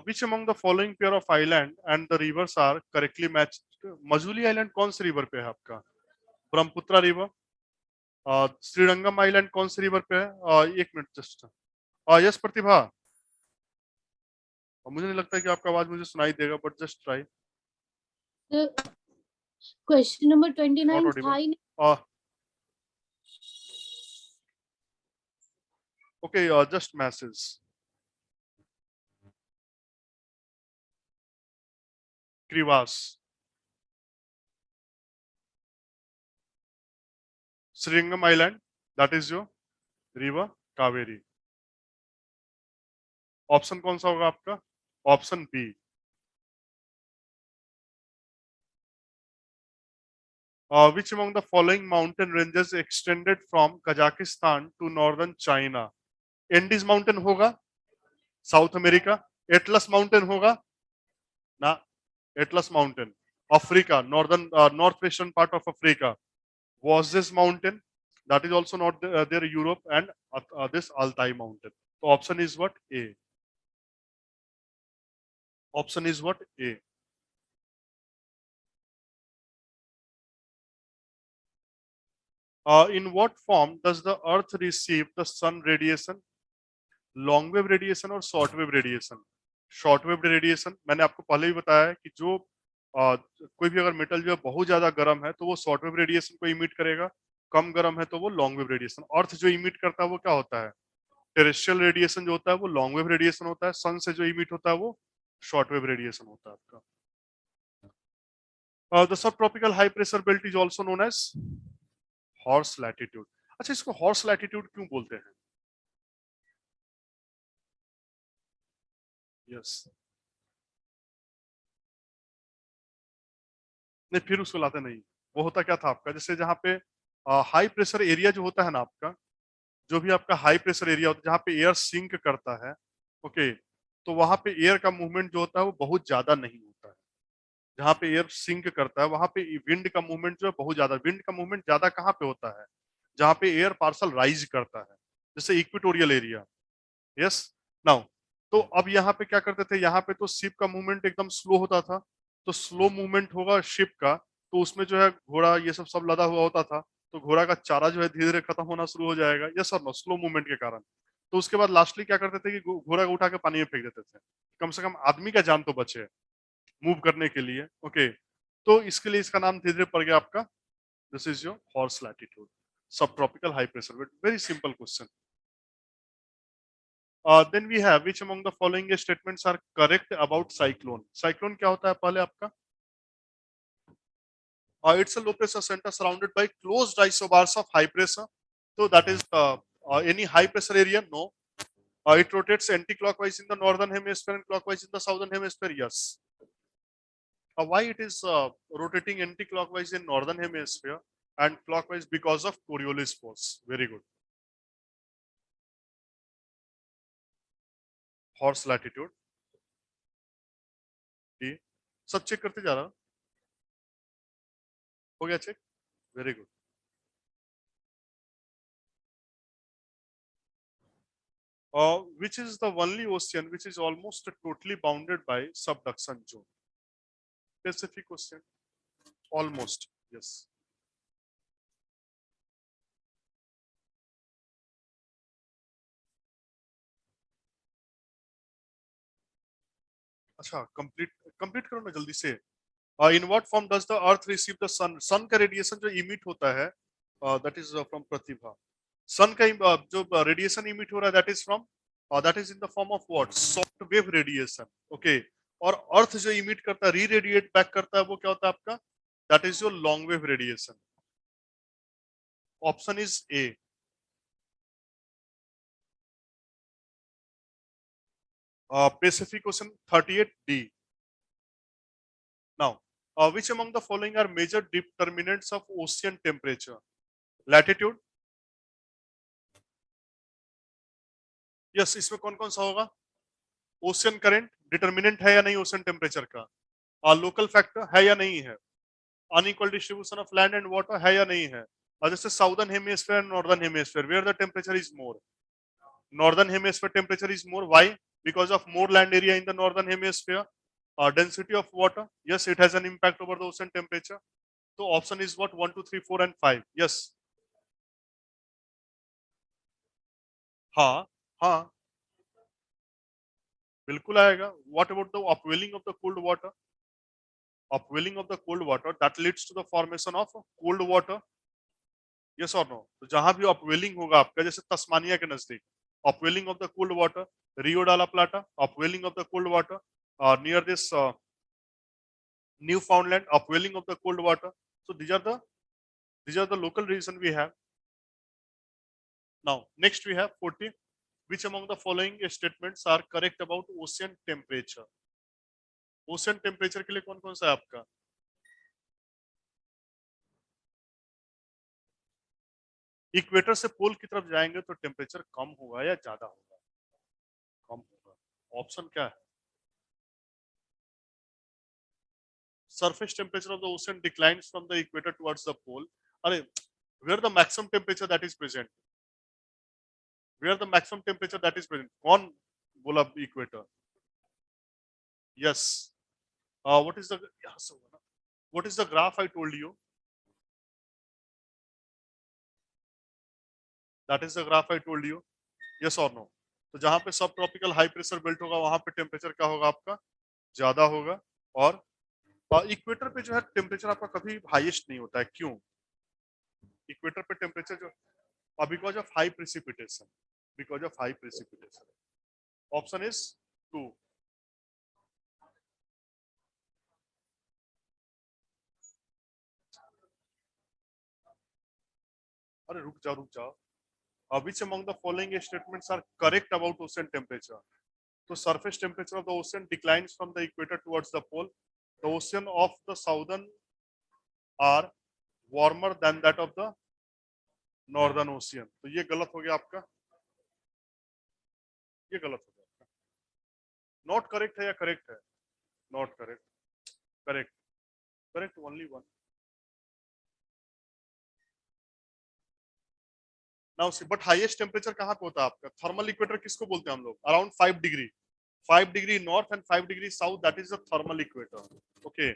[SPEAKER 1] Which among the following pair of island and the rivers are correctly matched? Majuli island कौन से river पे है आपका? Brahmaputra river. Srirangam island कौन से रिवर पे है? एक मिनट जस्ट। यस प्रतिभा, और मुझे नहीं लगता कि आपका आवाज मुझे सुनाई देगा, but just try.
[SPEAKER 2] Question number 29.
[SPEAKER 1] Not audible. Okay, just masses. Krivas, Sringam Island, that is your river Kaveri. Option कौन सा होगा आपका? Option B. Which among the following mountain ranges extended from Kazakhstan to northern China? Andes mountain होगा, south America. Atlas mountain होगा ना? Atlas mountain Africa, north western part of Africa. Was this mountain? That is also not there, Europe, and this Altai mountain. So option is what? A. Option is what? A. In what form does the Earth receive the sun radiation? Long wave radiation और short wave radiation? Short wave radiation मैंने आपको पहले ही बताया है कि जो कोई भी अगर मेटल जो है बहुत ज्यादा गर्म है तो वो शॉर्ट वेव रेडिएशन को इमिट करेगा, कम गर्म है तो वो लॉन्ग वेव रेडिएशन। अर्थ जो इमिट करता है वो क्या होता है? टेरेस्ट्रियल रेडिएशन जो होता है वो लॉन्ग वेव रेडिएशन होता है, सन से जो इमिट होता है वो शॉर्ट वेव रेडिएशन होता है आपका। The subtropical high pressure belt is also known as horse latitude. अच्छा, इसको हॉर्स लैटिट्यूड क्यों बोलते हैं? यस, नहीं फिर उसको लाते नहीं। वो होता क्या था आपका, जैसे जहाँ पे हाई प्रेशर एरिया जो होता है ना आपका, जो भी आपका हाई प्रेशर एरिया होता है जहाँ पे एयर सिंक करता है, ओके, तो वहां पे एयर का मूवमेंट जो होता है वो बहुत ज्यादा नहीं होता है। जहाँ पे एयर सिंक करता है वहां पे विंड का मूवमेंट जो है बहुत ज्यादा, विंड का मूवमेंट ज्यादा कहाँ पे होता है? जहाँ पे एयर पार्सल राइज करता है, जैसे इक्वेटोरियल एरिया। यस, नाउ तो अब यहाँ पे क्या करते थे, यहाँ पे तो शिप का मूवमेंट एकदम स्लो होता था, तो स्लो मूवमेंट होगा शिप का, तो उसमें जो है घोड़ा ये सब लदा हुआ होता था, तो घोड़ा का चारा जो है धीरे धीरे खत्म होना शुरू हो जाएगा, यस और नो, स्लो मूवमेंट के कारण। तो उसके बाद लास्टली क्या करते थे कि घोड़ा को उठा के पानी में फेंक देते थे, कम से कम आदमी का जान तो बचे मूव करने के लिए। ओके, तो इसके लिए इसका नाम धीरे धीरे पड़ गया आपका, this is your horse latitude, subtropical high pressure. Very simple question. Then we have which among the following statements are correct about cyclone? Cyclone क्या होता है पहले आपका? It's a low pressure center surrounded by closed isobars of high pressure. So that is any high pressure area? No. It rotates anti-clockwise in the northern hemisphere and clockwise in the southern hemisphere. Yes. Why it is rotating anti-clockwise in northern hemisphere and clockwise? Because of Coriolis force. Very good. Horse latitude. D. सब check करते जा रहा हो गया check? Very good. Which is the only ocean which is almost totally bounded by subduction zone? Pacific Ocean. Almost, yes. अच्छा, complete करो ना जल्दी से। In what form does the Earth receive the sun? Sun का radiation जो emit होता है, that is from प्रतिभा। सन का जो रेडिएशन इमिट हो रहा है, that is from that is in the form of what? Short wave radiation. Okay. और अर्थ जो इमिट करता है, री-रेडिएट बैक करता है, वो क्या होता है आपका? That is your long wave radiation. Option is A. Pacific Ocean 38D. Now, which among the following are major determinants of ocean temperature? Latitude. Yes, इसमें कौन कौन सा होगा? ओशियन करंट डिटर्मिनेंट है या नहीं ओशन टेम्परेचर का? लोकल फैक्टर है या नहीं है? Unequal distribution of land and water है या नहीं है? और जैसे southern hemisphere and northern hemisphere, where the temperature is more? Northern hemisphere temperature is more, why? Because of more land area in the northern hemisphere. Density of water, yes, it has an impact over the ocean temperature. So option is what? 1, 2, 3, 4 and 5. Yes. हाँ हाँ बिल्कुल आएगा. What about the upwelling of the cold water? Upwelling of the cold water that leads to the formation of cold water. Yes or no? तो जहां भी upwelling होगा आपका, जैसे तस्मानिया के नजदीक, upwelling of the cold water, Rio de la Plata, upwelling of the cold water, near this Newfoundland, upwelling of the cold water. So these are the local reason we have. Now next we have 40. Which among the following statements are correct about ocean temperature? Ocean temperature के लिए कौन कौन सा है आपका? Equator से पोल की तरफ जाएंगे तो टेम्परेचर कम होगा या ज्यादा होगा? कम होगा. ऑप्शन क्या है? Surface temperature of the ocean declines from the equator towards the pole. अरे, where the maximum temperature that is present? Where the maximum temperature that is present? कौन बोला equator? Yes. What is the what is the graph I told you? That is the graph I told you. Yes or no? तो जहां पे सब tropical high pressure belt होगा वहां पे temperature क्या होगा आपका? ज्यादा होगा. और इक्वेटर पे जो है टेम्परेचर आपका कभी हाईएस्ट नहीं होता है. क्यों? इक्वेटर पे टेम्परेचर जो because of high precipitation. Because of high precipitation. Option is 2. अरे रुक जाओ. Which among the following statements are correct about ocean temperature? So surface temperature of the ocean declines from the equator towards the pole. The ocean of the southern are warmer than that of the northern ocean. तो ये गलत हो गया आपका. ये गलत हो गया आपका. नॉट करेक्ट है या करेक्ट है? Not correct. Correct. Correct only one. Now see, but highest temperature कहाँ पे होता है आपका? थर्मल इक्वेटर किसको बोलते हैं हम लोग? Around 5 degree. 5 degree north and 5 degree south, that is the thermal equator. Okay.